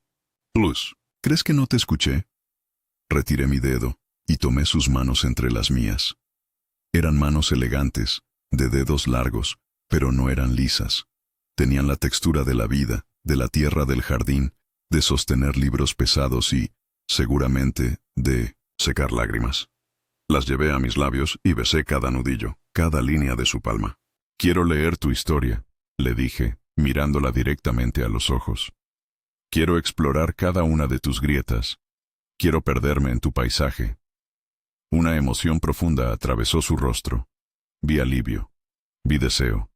luz. ¿Crees que no te escuché? Retiré mi dedo y tomé sus manos entre las mías. Eran manos elegantes, de dedos largos, pero no eran lisas. Tenían la textura de la vida, de la tierra del jardín, de sostener libros pesados y, seguramente, de secar lágrimas. Las llevé a mis labios y besé cada nudillo, cada línea de su palma. Quiero leer tu historia, le dije, mirándola directamente a los ojos. Quiero explorar cada una de tus grietas. Quiero perderme en tu paisaje. Una emoción profunda atravesó su rostro. Vi alivio. Vi deseo.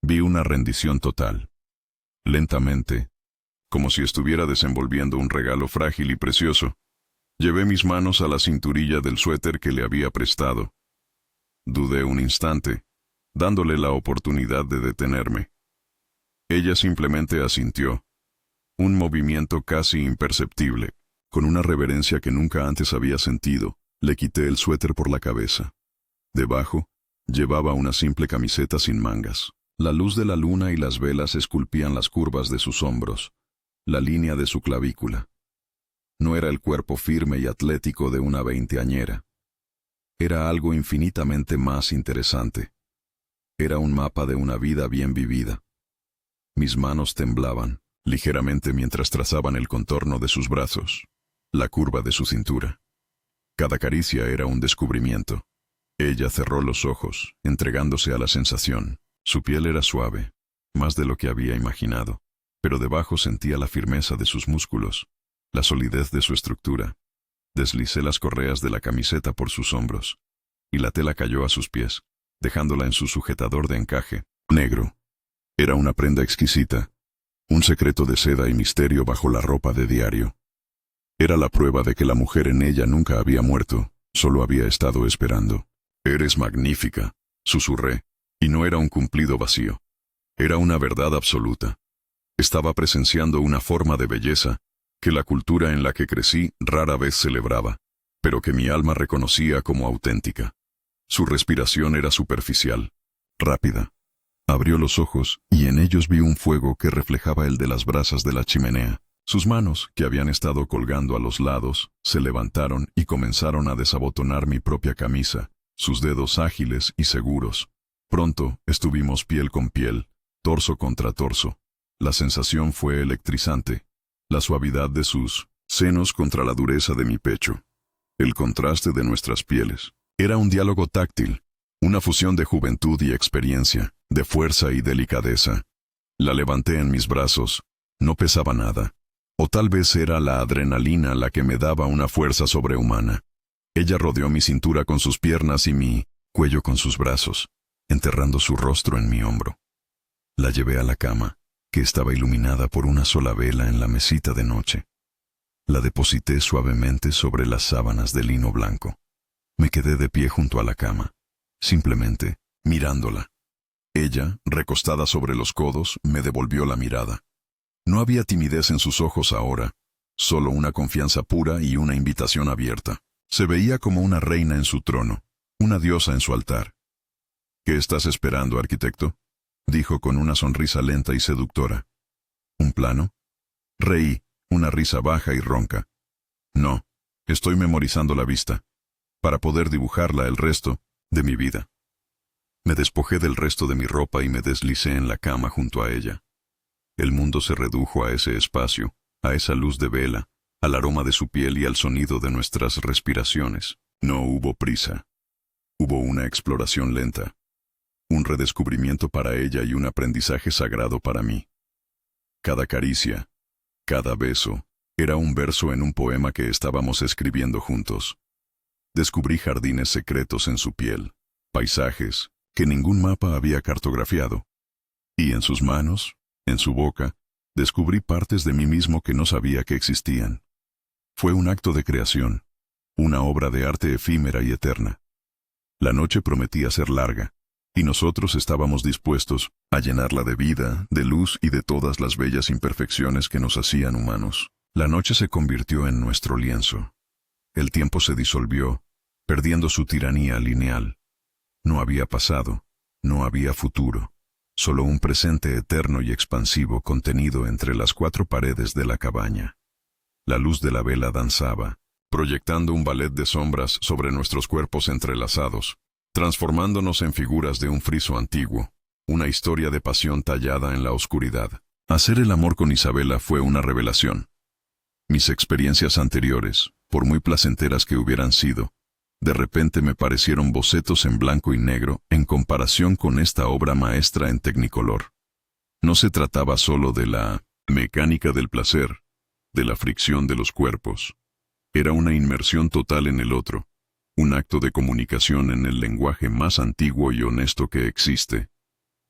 Vi una rendición total. Lentamente, como si estuviera desenvolviendo un regalo frágil y precioso, llevé mis manos a la cinturilla del suéter que le había prestado. Dudé un instante, dándole la oportunidad de detenerme. Ella simplemente asintió. Un movimiento casi imperceptible. Con una reverencia que nunca antes había sentido, le quité el suéter por la cabeza. Debajo, llevaba una simple camiseta sin mangas. La luz de la luna y las velas esculpían las curvas de sus hombros, la línea de su clavícula. No era el cuerpo firme y atlético de una veinteañera. Era algo infinitamente más interesante. Era un mapa de una vida bien vivida. Mis manos temblaban, ligeramente mientras trazaban el contorno de sus brazos, la curva de su cintura. Cada caricia era un descubrimiento. Ella cerró los ojos, entregándose a la sensación. Su piel era suave, más de lo que había imaginado, pero debajo sentía la firmeza de sus músculos, la solidez de su estructura. Deslicé las correas de la camiseta por sus hombros, y la tela cayó a sus pies, dejándola en su sujetador de encaje, negro. Era una prenda exquisita, un secreto de seda y misterio bajo la ropa de diario. Era la prueba de que la mujer en ella nunca había muerto, solo había estado esperando. «Eres magnífica», susurré, y no era un cumplido vacío. Era una verdad absoluta. Estaba presenciando una forma de belleza que la cultura en la que crecí rara vez celebraba, pero que mi alma reconocía como auténtica. Su respiración era superficial, rápida. Abrió los ojos y en ellos vi un fuego que reflejaba el de las brasas de la chimenea. Sus manos, que habían estado colgando a los lados, se levantaron y comenzaron a desabotonar mi propia camisa, sus dedos ágiles y seguros. Pronto estuvimos piel con piel, torso contra torso. La sensación fue electrizante. La suavidad de sus senos contra la dureza de mi pecho. El contraste de nuestras pieles. Era un diálogo táctil, Una fusión de juventud y experiencia, de fuerza y delicadeza. La levanté en mis brazos. No pesaba nada. O tal vez era la adrenalina la que me daba una fuerza sobrehumana. Ella rodeó mi cintura con sus piernas y mi cuello con sus brazos, enterrando su rostro en mi hombro. La llevé a la cama, que estaba iluminada por una sola vela en la mesita de noche. La deposité suavemente sobre las sábanas de lino blanco. Me quedé de pie junto a la cama, simplemente mirándola. Ella, recostada sobre los codos, me devolvió la mirada. No había timidez en sus ojos ahora, solo una confianza pura y una invitación abierta. Se veía como una reina en su trono, una diosa en su altar. ¿Qué estás esperando, arquitecto?, dijo con una sonrisa lenta y seductora. ¿Un plano? Reí, una risa baja y ronca. No, estoy memorizando la vista, para poder dibujarla el resto de mi vida. Me despojé del resto de mi ropa y me deslicé en la cama junto a ella. El mundo se redujo a ese espacio, a esa luz de vela, al aroma de su piel y al sonido de nuestras respiraciones. No hubo prisa. Hubo una exploración lenta, un redescubrimiento para ella y un aprendizaje sagrado para mí. Cada caricia, cada beso, era un verso en un poema que estábamos escribiendo juntos. Descubrí jardines secretos en su piel, paisajes que ningún mapa había cartografiado. Y en sus manos, en su boca, descubrí partes de mí mismo que no sabía que existían. Fue un acto de creación, una obra de arte efímera y eterna. La noche prometía ser larga, y nosotros estábamos dispuestos a llenarla de vida, de luz y de todas las bellas imperfecciones que nos hacían humanos. La noche se convirtió en nuestro lienzo. El tiempo se disolvió, perdiendo su tiranía lineal. No había pasado, no había futuro, solo un presente eterno y expansivo contenido entre las cuatro paredes de la cabaña. La luz de la vela danzaba, proyectando un ballet de sombras sobre nuestros cuerpos entrelazados, transformándonos en figuras de un friso antiguo, una historia de pasión tallada en la oscuridad. Hacer el amor con Isabela fue una revelación. Mis experiencias anteriores, por muy placenteras que hubieran sido, de repente me parecieron bocetos en blanco y negro en comparación con esta obra maestra en tecnicolor. No se trataba solo de la mecánica del placer, de la fricción de los cuerpos. Era una inmersión total en el otro, un acto de comunicación en el lenguaje más antiguo y honesto que existe.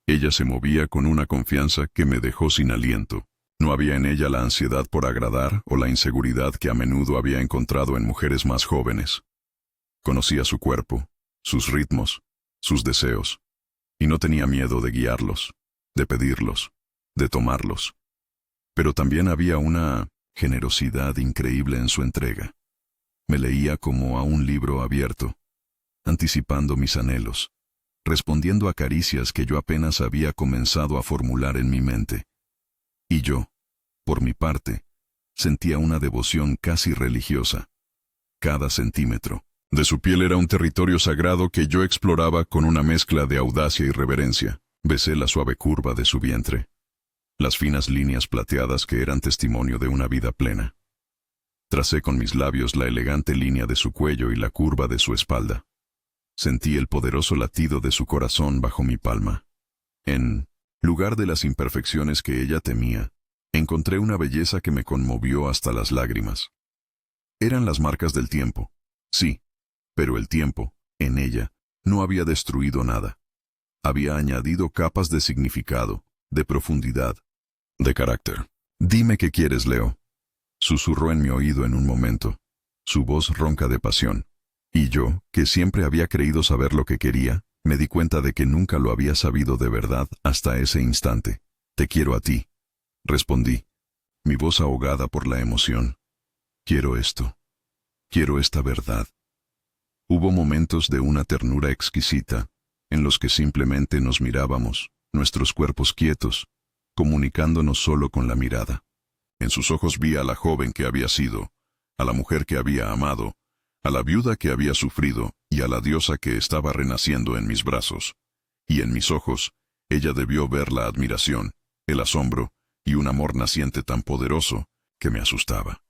Ella se movía con una confianza que me dejó sin aliento. No había en ella la ansiedad por agradar o la inseguridad que a menudo había encontrado en mujeres más jóvenes. Conocía su cuerpo, sus ritmos, sus deseos, y no tenía miedo de guiarlos, de pedirlos, de tomarlos. Pero también había una generosidad increíble en su entrega. Me leía como a un libro abierto, anticipando mis anhelos, respondiendo a caricias que yo apenas había comenzado a formular en mi mente. Y yo, por mi parte, sentía una devoción casi religiosa. Cada centímetro de su piel era un territorio sagrado que yo exploraba con una mezcla de audacia y reverencia. Besé la suave curva de su vientre, las finas líneas plateadas que eran testimonio de una vida plena. Tracé con mis labios la elegante línea de su cuello y la curva de su espalda. Sentí el poderoso latido de su corazón bajo mi palma. En lugar de las imperfecciones que ella temía, encontré una belleza que me conmovió hasta las lágrimas. Eran las marcas del tiempo, sí, pero el tiempo, en ella, no había destruido nada. Había añadido capas de significado, de profundidad, de carácter. «Dime qué quieres, Leo», susurró en mi oído en un momento, su voz ronca de pasión. Y yo, que siempre había creído saber lo que quería, me di cuenta de que nunca lo había sabido de verdad hasta ese instante. «Te quiero a ti», respondí, mi voz ahogada por la emoción. «Quiero esto. Quiero esta verdad». Hubo momentos de una ternura exquisita, en los que simplemente nos mirábamos, nuestros cuerpos quietos, comunicándonos solo con la mirada. En sus ojos vi a la joven que había sido, a la mujer que había amado, a la viuda que había sufrido y a la diosa que estaba renaciendo en mis brazos. Y en mis ojos, ella debió ver la admiración, el asombro y un amor naciente tan poderoso que me asustaba.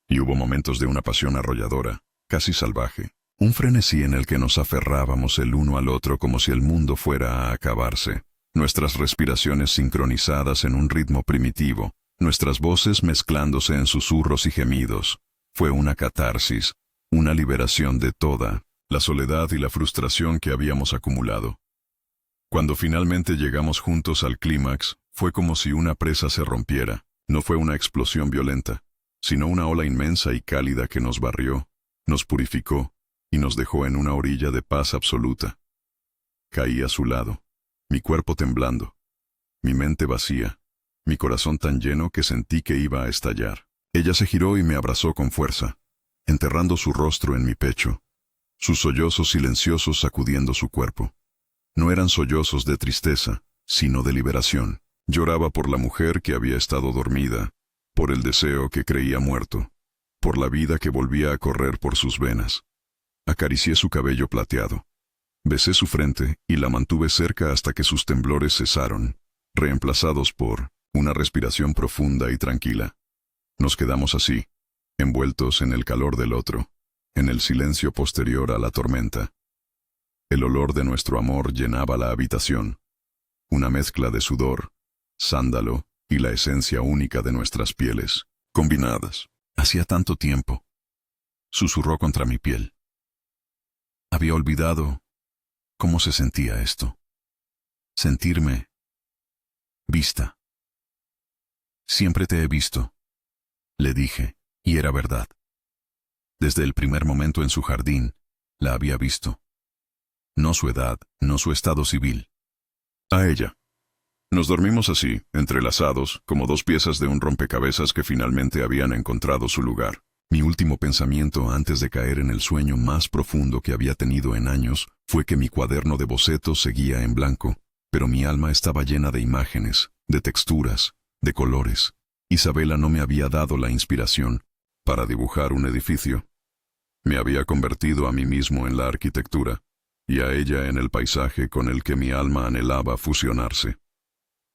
Y hubo momentos de una pasión arrolladora, casi salvaje, Un frenesí en el que nos aferrábamos el uno al otro como si el mundo fuera a acabarse. Nuestras respiraciones sincronizadas en un ritmo primitivo, nuestras voces mezclándose en susurros y gemidos. Fue una catarsis, una liberación de toda la soledad y la frustración que habíamos acumulado. Cuando finalmente llegamos juntos al clímax, fue como si una presa se rompiera. No fue una explosión violenta, sino una ola inmensa y cálida que nos barrió, nos purificó y nos dejó en una orilla de paz absoluta. Caí a su lado, mi cuerpo temblando, mi mente vacía, mi corazón tan lleno que sentí que iba a estallar. Ella se giró y me abrazó con fuerza, enterrando su rostro en mi pecho, sus sollozos silenciosos sacudiendo su cuerpo. No eran sollozos de tristeza, sino de liberación. Lloraba por la mujer que había estado dormida, por el deseo que creía muerto, por la vida que volvía a correr por sus venas. Acaricié su cabello plateado. Besé su frente y la mantuve cerca hasta que sus temblores cesaron, reemplazados por una respiración profunda y tranquila. Nos quedamos así, envueltos en el calor del otro, en el silencio posterior a la tormenta. El olor de nuestro amor llenaba la habitación, una mezcla de sudor, sándalo y la esencia única de nuestras pieles, combinadas. Hacía tanto tiempo. Susurró contra mi piel. Había olvidado cómo se sentía esto. Sentirme vista. Siempre te he visto, le dije, y era verdad. Desde el primer momento en su jardín, la había visto. No su edad, no su estado civil. A ella. Nos dormimos así, entrelazados, como dos piezas de un rompecabezas que finalmente habían encontrado su lugar. Mi último pensamiento antes de caer en el sueño más profundo que había tenido en años fue que mi cuaderno de bocetos seguía en blanco, pero mi alma estaba llena de imágenes, de texturas, de colores. Isabela no me había dado la inspiración para dibujar un edificio. Me había convertido a mí mismo en la arquitectura, y a ella en el paisaje con el que mi alma anhelaba fusionarse.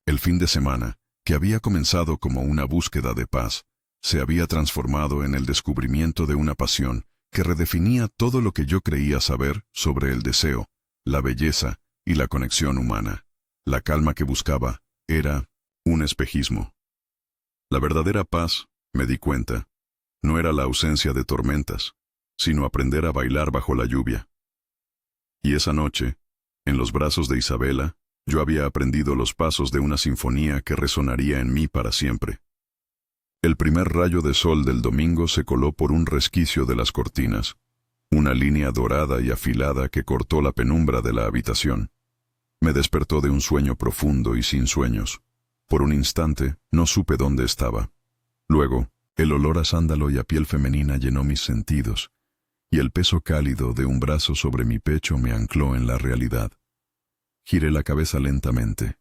El fin de semana, que había comenzado como una búsqueda de paz, se había transformado en el descubrimiento de una pasión que redefinía todo lo que yo creía saber sobre el deseo, la belleza y la conexión humana. La calma que buscaba era un espejismo. La verdadera paz, me di cuenta, no era la ausencia de tormentas, sino aprender a bailar bajo la lluvia. Y esa noche, en los brazos de Isabela, yo había aprendido los pasos de una sinfonía que resonaría en mí para siempre. El primer rayo de sol del domingo se coló por un resquicio de las cortinas, una línea dorada y afilada que cortó la penumbra de la habitación. Me despertó de un sueño profundo y sin sueños. Por un instante, no supe dónde estaba. Luego, el olor a sándalo y a piel femenina llenó mis sentidos, y el peso cálido de un brazo sobre mi pecho me ancló en la realidad. Giré la cabeza lentamente.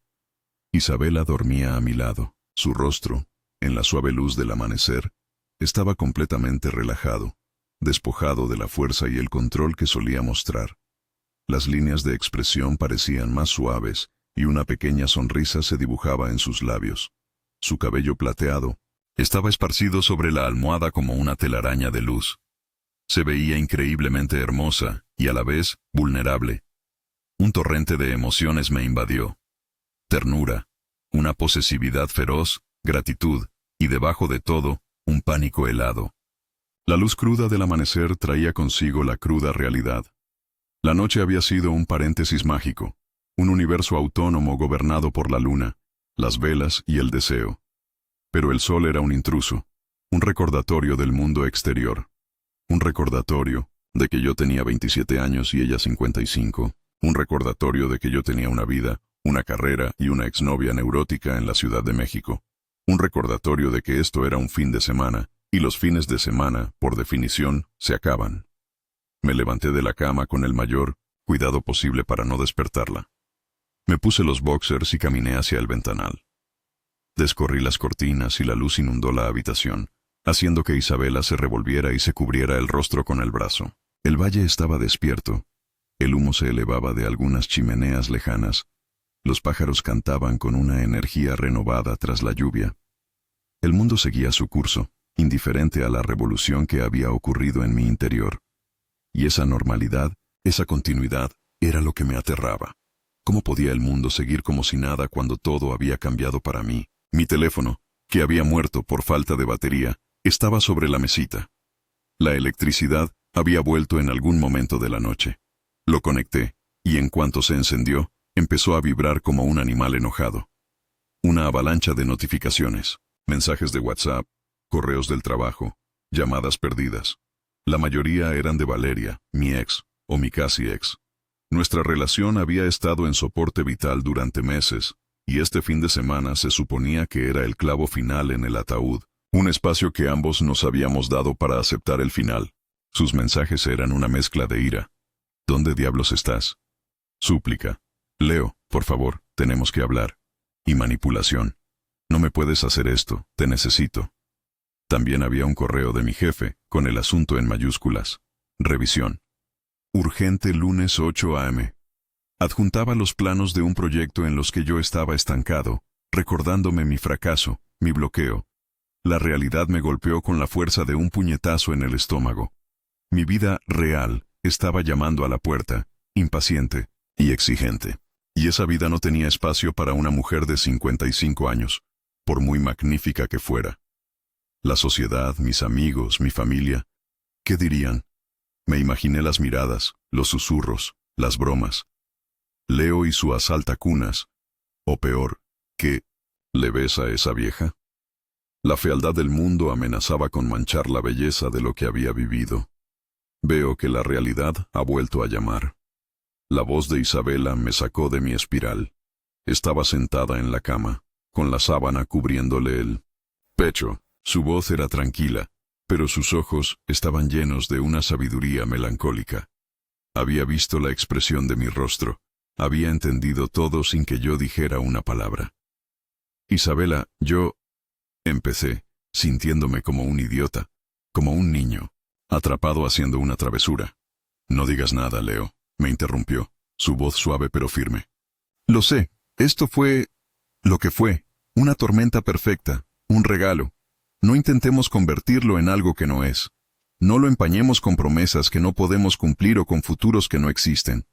Isabela dormía a mi lado. Su rostro, en la suave luz del amanecer, estaba completamente relajado, despojado de la fuerza y el control que solía mostrar. Las líneas de expresión parecían más suaves, y una pequeña sonrisa se dibujaba en sus labios. Su cabello plateado estaba esparcido sobre la almohada como una telaraña de luz. Se veía increíblemente hermosa y a la vez vulnerable. Un torrente de emociones me invadió. Ternura, una posesividad feroz, gratitud, y debajo de todo, un pánico helado. La luz cruda del amanecer traía consigo la cruda realidad. La noche había sido un paréntesis mágico, un universo autónomo gobernado por la luna, las velas y el deseo. Pero el sol era un intruso, un recordatorio del mundo exterior. Un recordatorio de que yo tenía 27 años y ella 55. Un recordatorio de que yo tenía una vida, una carrera y una exnovia neurótica en la Ciudad de México. Un recordatorio de que esto era un fin de semana, y los fines de semana, por definición, se acaban. Me levanté de la cama con el mayor cuidado posible para no despertarla. Me puse los boxers y caminé hacia el ventanal. Descorrí las cortinas y la luz inundó la habitación, haciendo que Isabela se revolviera y se cubriera el rostro con el brazo. El valle estaba despierto. El humo se elevaba de algunas chimeneas lejanas. Los pájaros cantaban con una energía renovada tras la lluvia. El mundo seguía su curso, indiferente a la revolución que había ocurrido en mi interior. Y esa normalidad, esa continuidad, era lo que me aterraba. ¿Cómo podía el mundo seguir como si nada cuando todo había cambiado para mí? Mi teléfono, que había muerto por falta de batería, estaba sobre la mesita. La electricidad había vuelto en algún momento de la noche. Lo conecté, y en cuanto se encendió, empezó a vibrar como un animal enojado. Una avalancha de notificaciones, mensajes de WhatsApp, correos del trabajo, llamadas perdidas. La mayoría eran de Valeria, mi ex, o mi casi ex. Nuestra relación había estado en soporte vital durante meses, y este fin de semana se suponía que era el clavo final en el ataúd, un espacio que ambos nos habíamos dado para aceptar el final. Sus mensajes eran una mezcla de ira. ¿Dónde diablos estás? Súplica. Leo, por favor, tenemos que hablar. Y manipulación. No me puedes hacer esto, te necesito. También había un correo de mi jefe, con el asunto en mayúsculas. Revisión. Urgente lunes 8 a.m. Adjuntaba los planos de un proyecto en los que yo estaba estancado, recordándome mi fracaso, mi bloqueo. La realidad me golpeó con la fuerza de un puñetazo en el estómago. Mi vida real estaba llamando a la puerta, impaciente y exigente. Y esa vida no tenía espacio para una mujer de 55 años, por muy magnífica que fuera. La sociedad, mis amigos, mi familia, ¿qué dirían? Me imaginé las miradas, los susurros, las bromas. Leo y su asaltacunas, o peor, ¿qué le ves a esa vieja? La fealdad del mundo amenazaba con manchar la belleza de lo que había vivido. Veo que la realidad ha vuelto a llamar. La voz de Isabela me sacó de mi espiral. Estaba sentada en la cama, con la sábana cubriéndole el pecho. Su voz era tranquila, pero sus ojos estaban llenos de una sabiduría melancólica. Había visto la expresión de mi rostro, había entendido todo sin que yo dijera una palabra. Isabela, empecé, sintiéndome como un idiota, como un niño, atrapado haciendo una travesura. No digas nada, Leo, me interrumpió, su voz suave pero firme. Lo sé, esto fue lo que fue, una tormenta perfecta, un regalo. No intentemos convertirlo en algo que no es. No lo empañemos con promesas que no podemos cumplir o con futuros que no existen.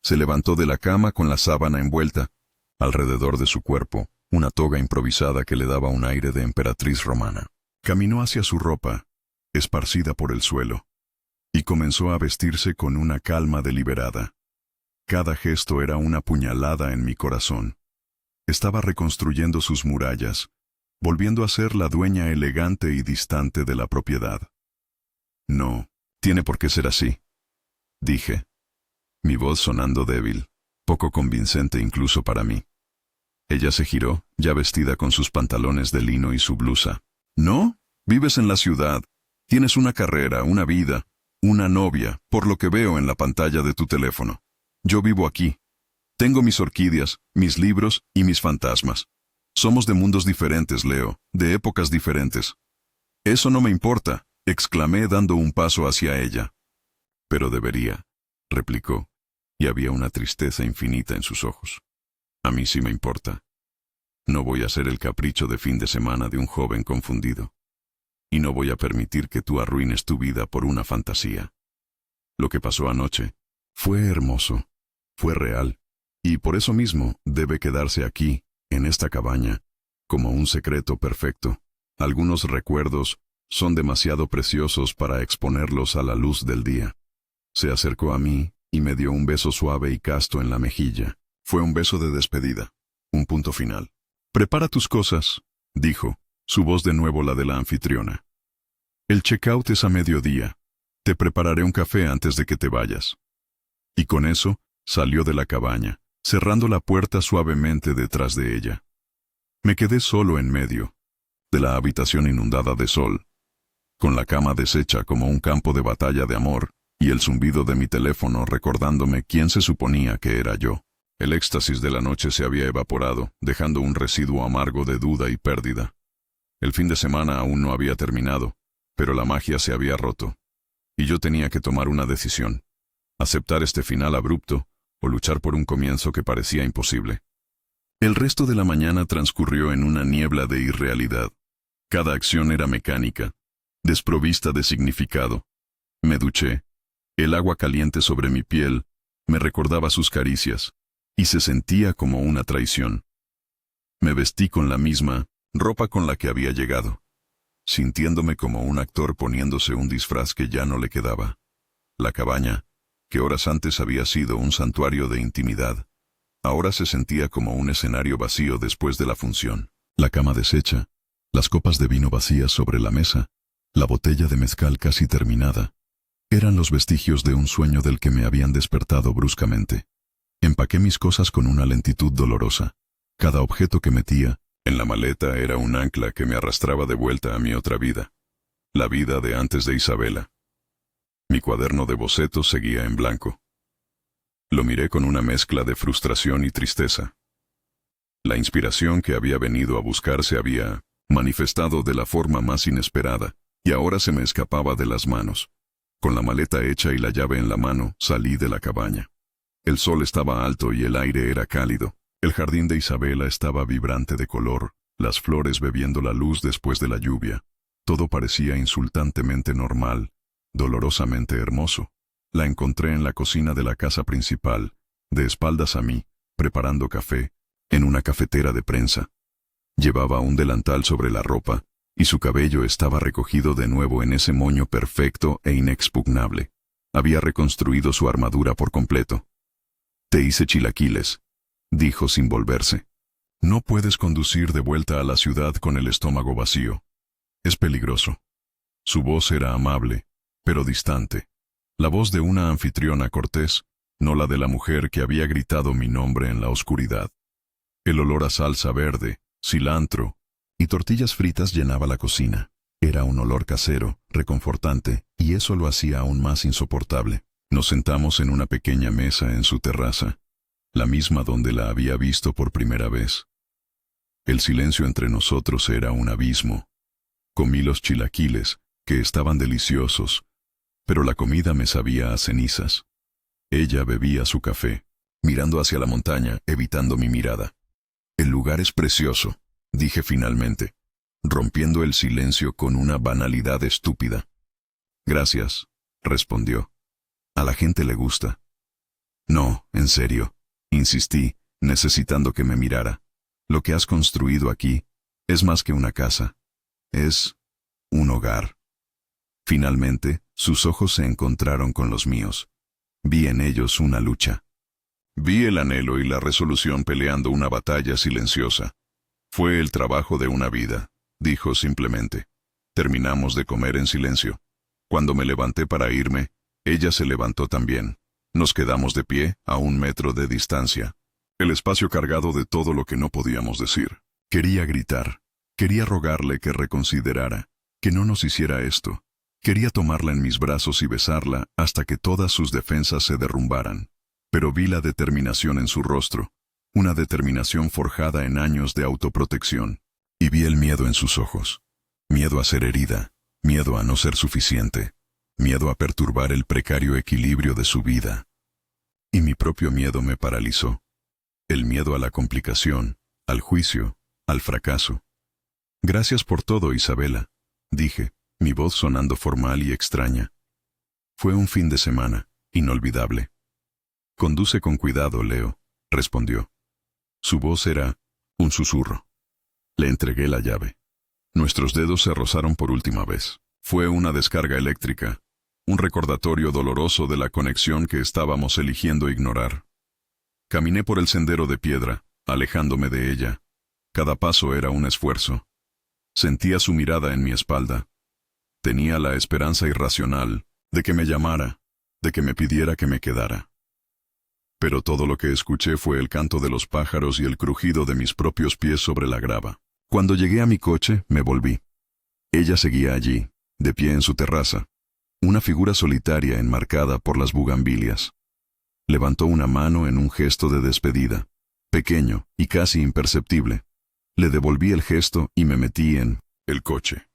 Se levantó de la cama con la sábana envuelta. Alrededor de su cuerpo, una toga improvisada que le daba un aire de emperatriz romana. Caminó hacia su ropa, esparcida por el suelo, y comenzó a vestirse con una calma deliberada. Cada gesto era una puñalada en mi corazón. Estaba reconstruyendo sus murallas, volviendo a ser la dueña elegante y distante de la propiedad. No, tiene por qué ser así, dije, mi voz sonando débil, poco convincente incluso para mí. Ella se giró, ya vestida con sus pantalones de lino y su blusa. ¿No? Vives en la ciudad, tienes una carrera, una vida, una novia, por lo que veo en la pantalla de tu teléfono. Yo vivo aquí. Tengo mis orquídeas, mis libros y mis fantasmas. Somos de mundos diferentes, Leo, de épocas diferentes. Eso no me importa, exclamé dando un paso hacia ella. Pero debería, replicó, y había una tristeza infinita en sus ojos. A mí sí me importa. No voy a ser el capricho de fin de semana de un joven confundido. Y no voy a permitir que tú arruines tu vida por una fantasía. Lo que pasó anoche fue hermoso, fue real, y por eso mismo debe quedarse aquí, en esta cabaña, como un secreto perfecto. Algunos recuerdos son demasiado preciosos para exponerlos a la luz del día. Se acercó a mí y me dio un beso suave y casto en la mejilla. Fue un beso de despedida, un punto final. Prepara tus cosas, dijo, su voz de nuevo la de la anfitriona. El checkout es a mediodía. Te prepararé un café antes de que te vayas. Y con eso, salió de la cabaña, cerrando la puerta suavemente detrás de ella. Me quedé solo en medio de la habitación inundada de sol, con la cama deshecha como un campo de batalla de amor, y el zumbido de mi teléfono recordándome quién se suponía que era yo. El éxtasis de la noche se había evaporado, dejando un residuo amargo de duda y pérdida. El fin de semana aún no había terminado, pero la magia se había roto, y yo tenía que tomar una decisión: aceptar este final abrupto o luchar por un comienzo que parecía imposible. El resto de la mañana transcurrió en una niebla de irrealidad. Cada acción era mecánica, desprovista de significado. Me duché, El agua caliente sobre mi piel me recordaba sus caricias, y se sentía como una traición. Me vestí con la misma ropa con la que había llegado, sintiéndome como un actor poniéndose un disfraz que ya no le quedaba. La cabaña, que horas antes había sido un santuario de intimidad, ahora se sentía como un escenario vacío después de la función. La cama deshecha, las copas de vino vacías sobre la mesa, la botella de mezcal casi terminada, eran los vestigios de un sueño del que me habían despertado bruscamente. Empaqué mis cosas con una lentitud dolorosa. Cada objeto que metía en la maleta era un ancla que me arrastraba de vuelta a mi otra vida, la vida de antes de Isabela. Mi cuaderno de bocetos seguía en blanco. Lo miré con una mezcla de frustración y tristeza. La inspiración que había venido a buscar se había manifestado de la forma más inesperada, y ahora se me escapaba de las manos. Con la maleta hecha y la llave en la mano, salí de la cabaña. El sol estaba alto y el aire era cálido. El jardín de Isabela estaba vibrante de color, las flores bebiendo la luz después de la lluvia. Todo parecía insultantemente normal, dolorosamente hermoso. La encontré en la cocina de la casa principal, de espaldas a mí, preparando café, en una cafetera de prensa. Llevaba un delantal sobre la ropa, y su cabello estaba recogido de nuevo en ese moño perfecto e inexpugnable. Había reconstruido su armadura por completo. «Te hice chilaquiles», dijo sin volverse. «No puedes conducir de vuelta a la ciudad con el estómago vacío. Es peligroso». Su voz era amable, pero distante. La voz de una anfitriona cortés, no la de la mujer que había gritado mi nombre en la oscuridad. El olor a salsa verde, cilantro y tortillas fritas llenaba la cocina. Era un olor casero, reconfortante, y eso lo hacía aún más insoportable. Nos sentamos en una pequeña mesa en su terraza, la misma donde la había visto por primera vez. El silencio entre nosotros era un abismo. Comí los chilaquiles, que estaban deliciosos, pero la comida me sabía a cenizas. Ella bebía su café, mirando hacia la montaña, evitando mi mirada. «El lugar es precioso», dije finalmente, rompiendo el silencio con una banalidad estúpida. «Gracias», respondió. «A la gente le gusta». «No, en serio», insistí, necesitando que me mirara. «Lo que has construido aquí es más que una casa. Es un hogar». Finalmente, sus ojos se encontraron con los míos. Vi en ellos una lucha. Vi el anhelo y la resolución peleando una batalla silenciosa. «Fue el trabajo de una vida», dijo simplemente. Terminamos de comer en silencio. Cuando me levanté para irme, ella se levantó también. Nos quedamos de pie, a 1 metro de distancia. El espacio cargado de todo lo que no podíamos decir. Quería gritar. Quería rogarle que reconsiderara, que no nos hiciera esto. Quería tomarla en mis brazos y besarla hasta que todas sus defensas se derrumbaran. Pero vi la determinación en su rostro, una determinación forjada en años de autoprotección. Y vi el miedo en sus ojos. Miedo a ser herida, miedo a no ser suficiente, miedo a perturbar el precario equilibrio de su vida. Y mi propio miedo me paralizó. El miedo a la complicación, al juicio, al fracaso. «Gracias por todo, Isabela», dije, mi voz sonando formal y extraña. «Fue un fin de semana, inolvidable». «Conduce con cuidado, Leo», respondió. Su voz era un susurro. Le entregué la llave. Nuestros dedos se rozaron por última vez. Fue una descarga eléctrica, un recordatorio doloroso de la conexión que estábamos eligiendo ignorar. Caminé por el sendero de piedra, alejándome de ella. Cada paso era un esfuerzo. Sentía su mirada en mi espalda. Tenía la esperanza irracional de que me llamara, de que me pidiera que me quedara. Pero todo lo que escuché fue el canto de los pájaros y el crujido de mis propios pies sobre la grava. Cuando llegué a mi coche, me volví. Ella seguía allí, de pie en su terraza, una figura solitaria enmarcada por las bugambilias. Levantó una mano en un gesto de despedida, pequeño y casi imperceptible. Le devolví el gesto y me metí en el coche.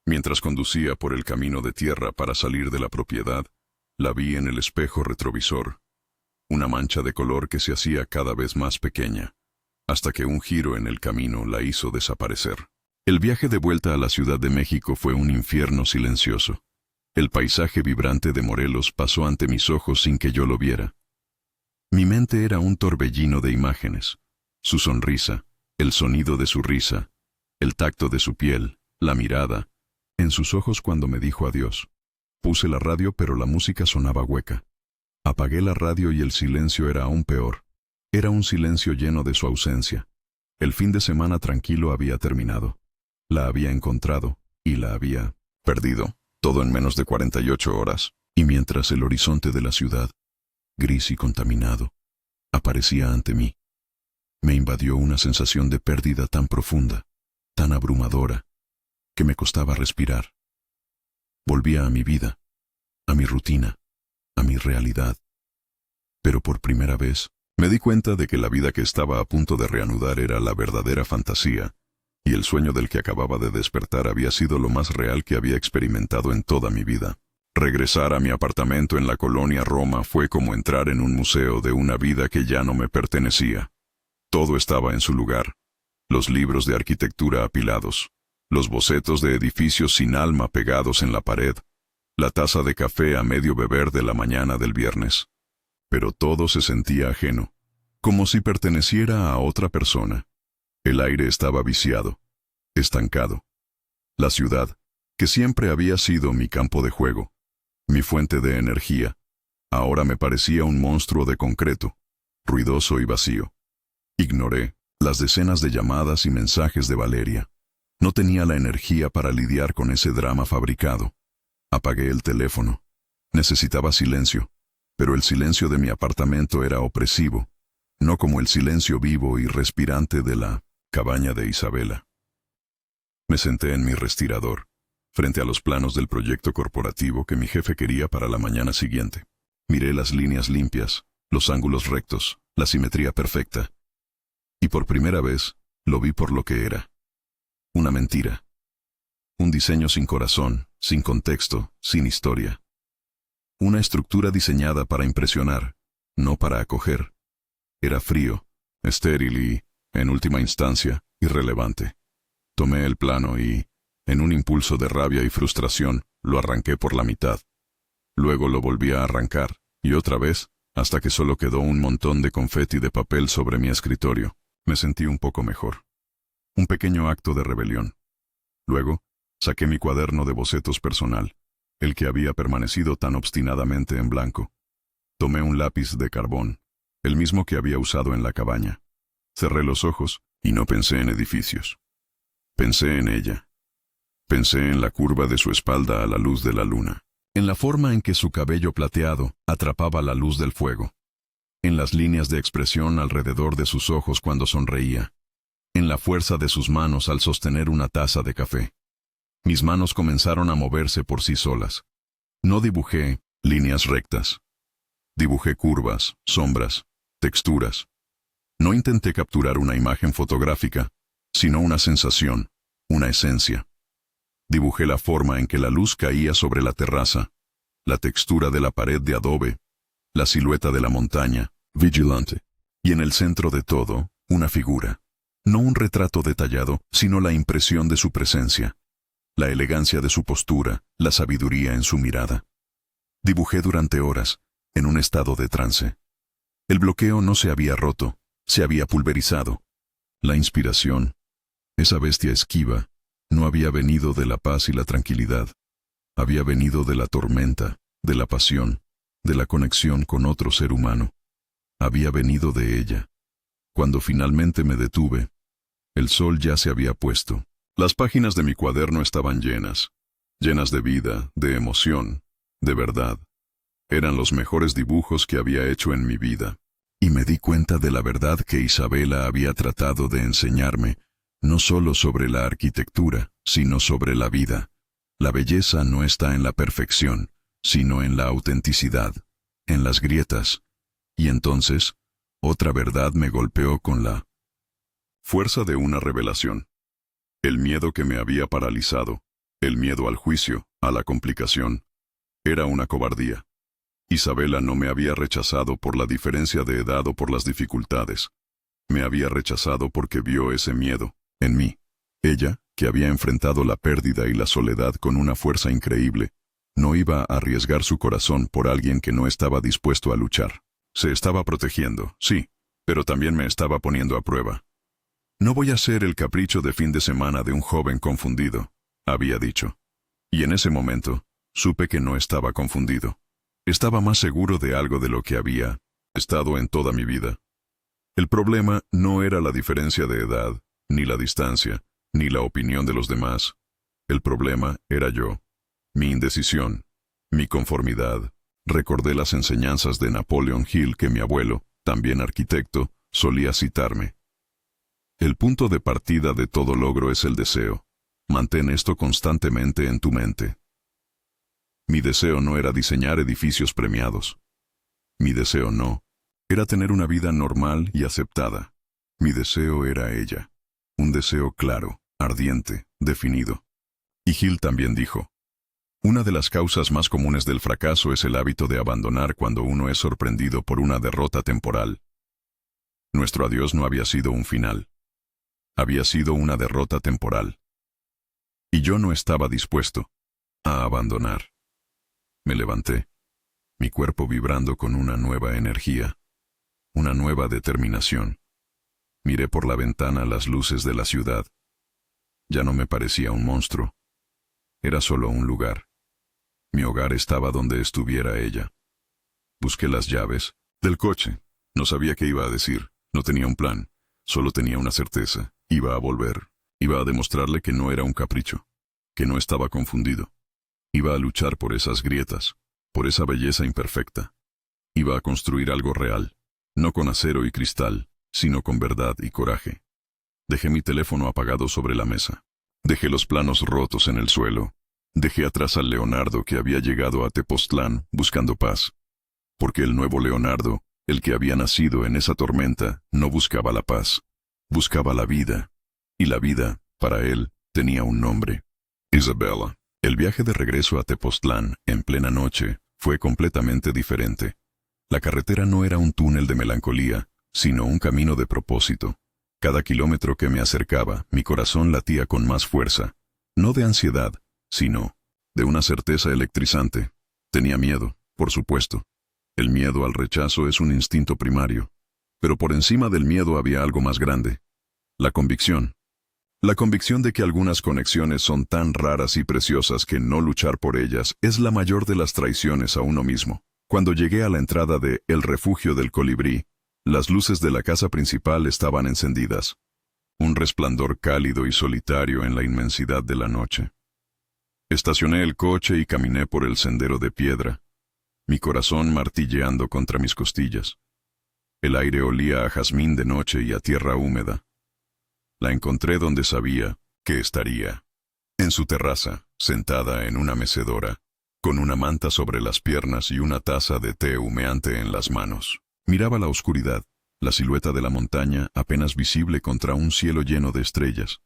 Mientras conducía por el camino de tierra para salir de la propiedad, la vi en el espejo retrovisor, una mancha de color que se hacía cada vez más pequeña, hasta que un giro en el camino la hizo desaparecer. El viaje de vuelta a la Ciudad de México fue un infierno silencioso. El paisaje vibrante de Morelos pasó ante mis ojos sin que yo lo viera. Mi mente era un torbellino de imágenes. Su sonrisa, el sonido de su risa, el tacto de su piel, la mirada, en sus ojos cuando me dijo adiós. Puse la radio pero la música sonaba hueca. Apagué la radio y el silencio era aún peor. Era un silencio lleno de su ausencia. El fin de semana tranquilo había terminado. La había encontrado y la había perdido. Todo en menos de 48 horas, y mientras el horizonte de la ciudad, gris y contaminado, aparecía ante mí, me invadió una sensación de pérdida tan profunda, tan abrumadora, que me costaba respirar. Volvía a mi vida, a mi rutina, a mi realidad. Pero por primera vez, me di cuenta de que la vida que estaba a punto de reanudar era la verdadera fantasía, y el sueño del que acababa de despertar había sido lo más real que había experimentado en toda mi vida. Regresar a mi apartamento en la colonia Roma fue como entrar en un museo de una vida que ya no me pertenecía. Todo estaba en su lugar. Los libros de arquitectura apilados, los bocetos de edificios sin alma pegados en la pared, la taza de café a medio beber de la mañana del viernes. Pero todo se sentía ajeno, como si perteneciera a otra persona. El aire estaba viciado, estancado. La ciudad, que siempre había sido mi campo de juego, mi fuente de energía, ahora me parecía un monstruo de concreto, ruidoso y vacío. Ignoré las decenas de llamadas y mensajes de Valeria. No tenía la energía para lidiar con ese drama fabricado. Apagué el teléfono. Necesitaba silencio, pero el silencio de mi apartamento era opresivo, no como el silencio vivo y respirante de la cabaña de Isabela. Me senté en mi respirador, frente a los planos del proyecto corporativo que mi jefe quería para la mañana siguiente. Miré las líneas limpias, los ángulos rectos, la simetría perfecta. Y por primera vez, lo vi por lo que era. Una mentira. Un diseño sin corazón, sin contexto, sin historia. Una estructura diseñada para impresionar, no para acoger. Era frío, estéril y, en última instancia, irrelevante. Tomé el plano y, en un impulso de rabia y frustración, lo arranqué por la mitad. Luego lo volví a arrancar, y otra vez, hasta que solo quedó un montón de confeti de papel sobre mi escritorio. Me sentí un poco mejor. Un pequeño acto de rebelión. Luego, saqué mi cuaderno de bocetos personal, el que había permanecido tan obstinadamente en blanco. Tomé un lápiz de carbón, el mismo que había usado en la cabaña. Cerré los ojos y no pensé en edificios. Pensé en ella. Pensé en la curva de su espalda a la luz de la luna, en la forma en que su cabello plateado atrapaba la luz del fuego, en las líneas de expresión alrededor de sus ojos cuando sonreía, en la fuerza de sus manos al sostener una taza de café. Mis manos comenzaron a moverse por sí solas. No dibujé líneas rectas. Dibujé curvas, sombras, texturas. No intenté capturar una imagen fotográfica, sino una sensación, una esencia. Dibujé la forma en que la luz caía sobre la terraza, la textura de la pared de adobe, la silueta de la montaña, vigilante, y en el centro de todo, una figura. No un retrato detallado, sino la impresión de su presencia, la elegancia de su postura, la sabiduría en su mirada. Dibujé durante horas, en un estado de trance. El bloqueo no se había roto, se había pulverizado. La inspiración, esa bestia esquiva, no había venido de la paz y la tranquilidad. Había venido de la tormenta, de la pasión, de la conexión con otro ser humano. Había venido de ella. Cuando finalmente me detuve, el sol ya se había puesto. Las páginas de mi cuaderno estaban llenas de vida, de emoción, de verdad. Eran los mejores dibujos que había hecho en mi vida. Y me di cuenta de la verdad que Isabela había tratado de enseñarme, no solo sobre la arquitectura, sino sobre la vida. La belleza no está en la perfección, sino en la autenticidad, en las grietas. Y entonces, otra verdad me golpeó con la fuerza de una revelación. El miedo que me había paralizado, el miedo al juicio, a la complicación, era una cobardía. Isabela no me había rechazado por la diferencia de edad o por las dificultades. Me había rechazado porque vio ese miedo en mí. Ella, que había enfrentado la pérdida y la soledad con una fuerza increíble, No iba a arriesgar su corazón por alguien que no estaba dispuesto a luchar. Se estaba protegiendo, sí, pero también me estaba poniendo a prueba. No voy a ser el capricho de fin de semana de un joven confundido, había dicho. Y en ese momento, supe que no estaba confundido. Estaba más seguro de algo de lo que había estado en toda mi vida. El problema no era la diferencia de edad, ni la distancia, ni la opinión de los demás. El problema era yo. Mi indecisión, mi conformidad. Recordé las enseñanzas de Napoleon Hill que mi abuelo, también arquitecto, solía citarme. El punto de partida de todo logro es el deseo. Mantén esto constantemente en tu mente. Mi deseo no era diseñar edificios premiados. Mi deseo no. Era tener una vida normal y aceptada. Mi deseo era ella. Un deseo claro, ardiente, definido. Y Hill también dijo: una de las causas más comunes del fracaso es el hábito de abandonar cuando uno es sorprendido por una derrota temporal. Nuestro adiós no había sido un final. Había sido una derrota temporal. Y yo no estaba dispuesto a abandonar. Me levanté, mi cuerpo vibrando con una nueva energía, una nueva determinación. Miré por la ventana las luces de la ciudad. Ya no me parecía un monstruo. Era solo un lugar. Mi hogar estaba donde estuviera ella. Busqué las llaves del coche. No sabía qué iba a decir. No tenía un plan. Solo tenía una certeza. Iba a volver. Iba a demostrarle que no era un capricho. Que no estaba confundido. Iba a luchar por esas grietas. Por esa belleza imperfecta. Iba a construir algo real. No con acero y cristal, sino con verdad y coraje. Dejé mi teléfono apagado sobre la mesa. Dejé los planos rotos en el suelo. Dejé atrás al Leonardo que había llegado a Tepoztlán buscando paz. Porque el nuevo Leonardo, el que había nacido en esa tormenta, no buscaba la paz. Buscaba la vida. Y la vida, para él, tenía un nombre: Isabella. El viaje de regreso a Tepoztlán, en plena noche, fue completamente diferente. La carretera no era un túnel de melancolía, sino un camino de propósito. Cada kilómetro que me acercaba, mi corazón latía con más fuerza. No de ansiedad, sino de una certeza electrizante. Tenía miedo, por supuesto. El miedo al rechazo es un instinto primario. Pero por encima del miedo había algo más grande: la convicción. La convicción de que algunas conexiones son tan raras y preciosas que no luchar por ellas es la mayor de las traiciones a uno mismo. Cuando llegué a la entrada de El Refugio del Colibrí, las luces de la casa principal estaban encendidas. Un resplandor cálido y solitario en la inmensidad de la noche. Estacioné el coche y caminé por el sendero de piedra, mi corazón martilleando contra mis costillas. El aire olía a jazmín de noche y a tierra húmeda. La encontré donde sabía que estaría. En su terraza, sentada en una mecedora, con una manta sobre las piernas y una taza de té humeante en las manos. Miraba la oscuridad, la silueta de la montaña apenas visible contra un cielo lleno de estrellas.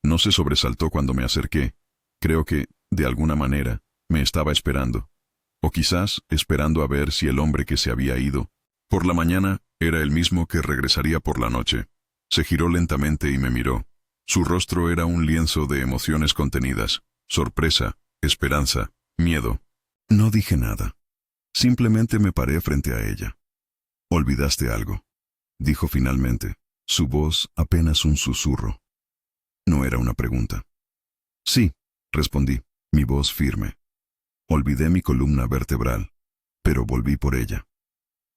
No se sobresaltó cuando me acerqué. Creo que, de alguna manera, me estaba esperando. O quizás esperando a ver si el hombre que se había ido por la mañana era el mismo que regresaría por la noche. Se giró lentamente y me miró. Su rostro era un lienzo de emociones contenidas: sorpresa, esperanza, miedo. No dije nada. Simplemente me paré frente a ella. «Olvidaste algo», dijo finalmente, su voz apenas un susurro. No era una pregunta. «Sí», respondí, mi voz firme. Olvidé mi columna vertebral, pero volví por ella.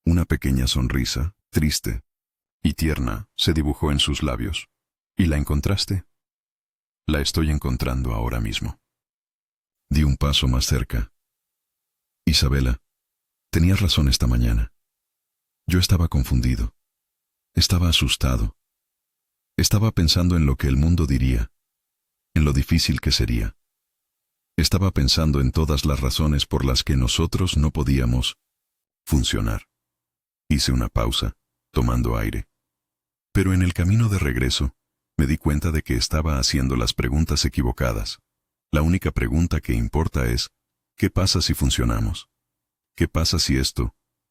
Una pequeña sonrisa, triste y tierna, se dibujó en sus labios. «¿Y la encontraste?» «La estoy encontrando ahora mismo». Di un paso más cerca. «Isabela, tenías razón esta mañana. Yo estaba confundido. Estaba asustado. Estaba pensando en lo que el mundo diría, en lo difícil que sería. Estaba pensando en todas las razones por las que nosotros no podíamos funcionar». Hice una pausa, tomando aire. Pero en el camino de regreso, me di cuenta de que estaba haciendo las preguntas equivocadas. La única pregunta que importa es: ¿qué pasa si funcionamos? ¿Qué pasa si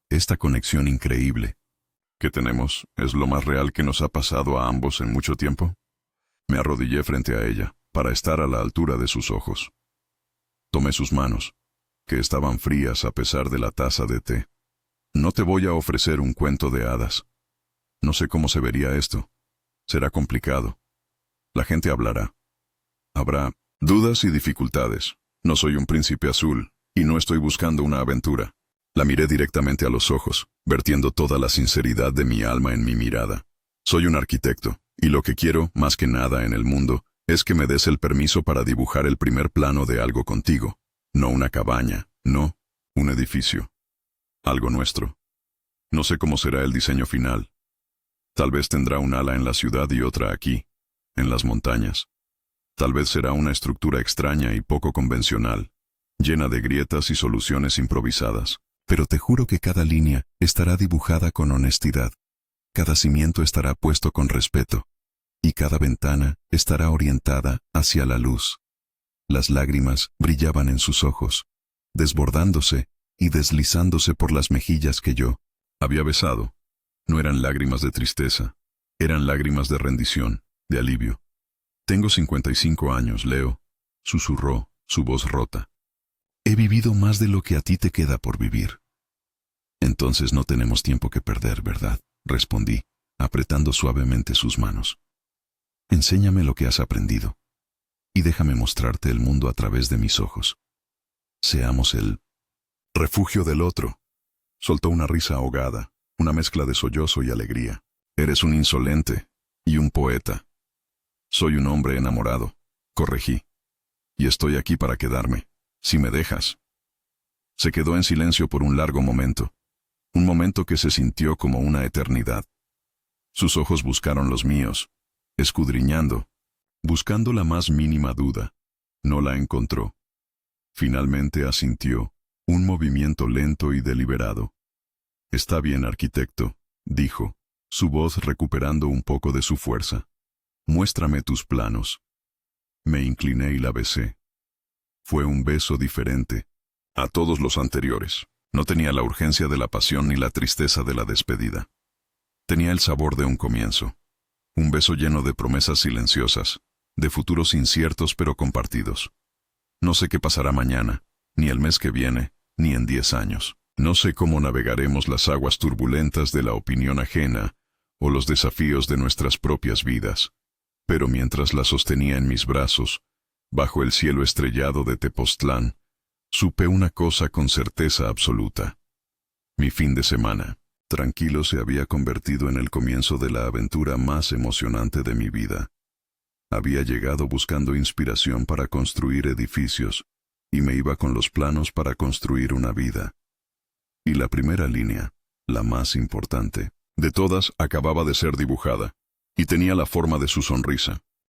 esta conexión increíble que tenemos, es lo más real que nos ha pasado a ambos en mucho tiempo? Me arrodillé frente a ella, para estar a la altura de sus ojos. Tomé sus manos. que estaban frías a pesar de la taza de té. No te voy a ofrecer un cuento de hadas. No sé cómo se vería esto. Será complicado. La gente hablará. Habrá dudas y dificultades. No soy un príncipe azul, y no estoy buscando una aventura. La miré directamente a los ojos, vertiendo toda la sinceridad de mi alma en mi mirada. Soy un arquitecto, y lo que quiero, más que nada en el mundo, es que me des el permiso para dibujar el primer plano de algo contigo. No una cabaña, no, un edificio. Algo nuestro. No sé cómo será el diseño final. Tal vez tendrá un ala en la ciudad y otra aquí, en las montañas. Tal vez será una estructura extraña y poco convencional, llena de grietas y soluciones improvisadas. Pero te juro que cada línea estará dibujada con honestidad. Cada cimiento estará puesto con respeto. Y cada ventana estará orientada hacia la luz. Las lágrimas brillaban en sus ojos, desbordándose y deslizándose por las mejillas que yo había besado. No eran lágrimas de tristeza, eran lágrimas de rendición, de alivio. Tengo 55 años, Leo, susurró, su voz rota. He vivido más de lo que a ti te queda por vivir. Entonces no tenemos tiempo que perder, ¿verdad? Respondí, apretando suavemente sus manos. Enséñame lo que has aprendido, y déjame mostrarte el mundo a través de mis ojos. Seamos el refugio del otro. Soltó una risa ahogada, una mezcla de sollozo y alegría. Eres un insolente y un poeta. Soy un hombre enamorado, corregí. Y estoy aquí para quedarme, si me dejas. Se quedó en silencio por un largo momento, un momento que se sintió como una eternidad. Sus ojos buscaron los míos, escudriñando, buscando la más mínima duda. No la encontró. Finalmente asintió, un movimiento lento y deliberado. Está bien, arquitecto, dijo, su voz recuperando un poco de su fuerza. Muéstrame tus planos. Me incliné y la besé. Fue un beso diferente a todos los anteriores. No tenía la urgencia de la pasión ni la tristeza de la despedida. Tenía el sabor de un comienzo. Un beso lleno de promesas silenciosas, de futuros inciertos pero compartidos. No sé qué pasará mañana, ni el mes que viene, ni en 10 años. No sé cómo navegaremos las aguas turbulentas de la opinión ajena o los desafíos de nuestras propias vidas. Pero mientras la sostenía en mis brazos, bajo el cielo estrellado de Tepoztlán, supe una cosa con certeza absoluta. Mi fin de semana, tranquilo, se había convertido en el comienzo de la aventura más emocionante de mi vida. Había llegado buscando inspiración para construir edificios, y me iba con los planos para construir una vida. Y la primera línea, la más importante de todas, acababa de ser dibujada, y tenía la forma de su sonrisa.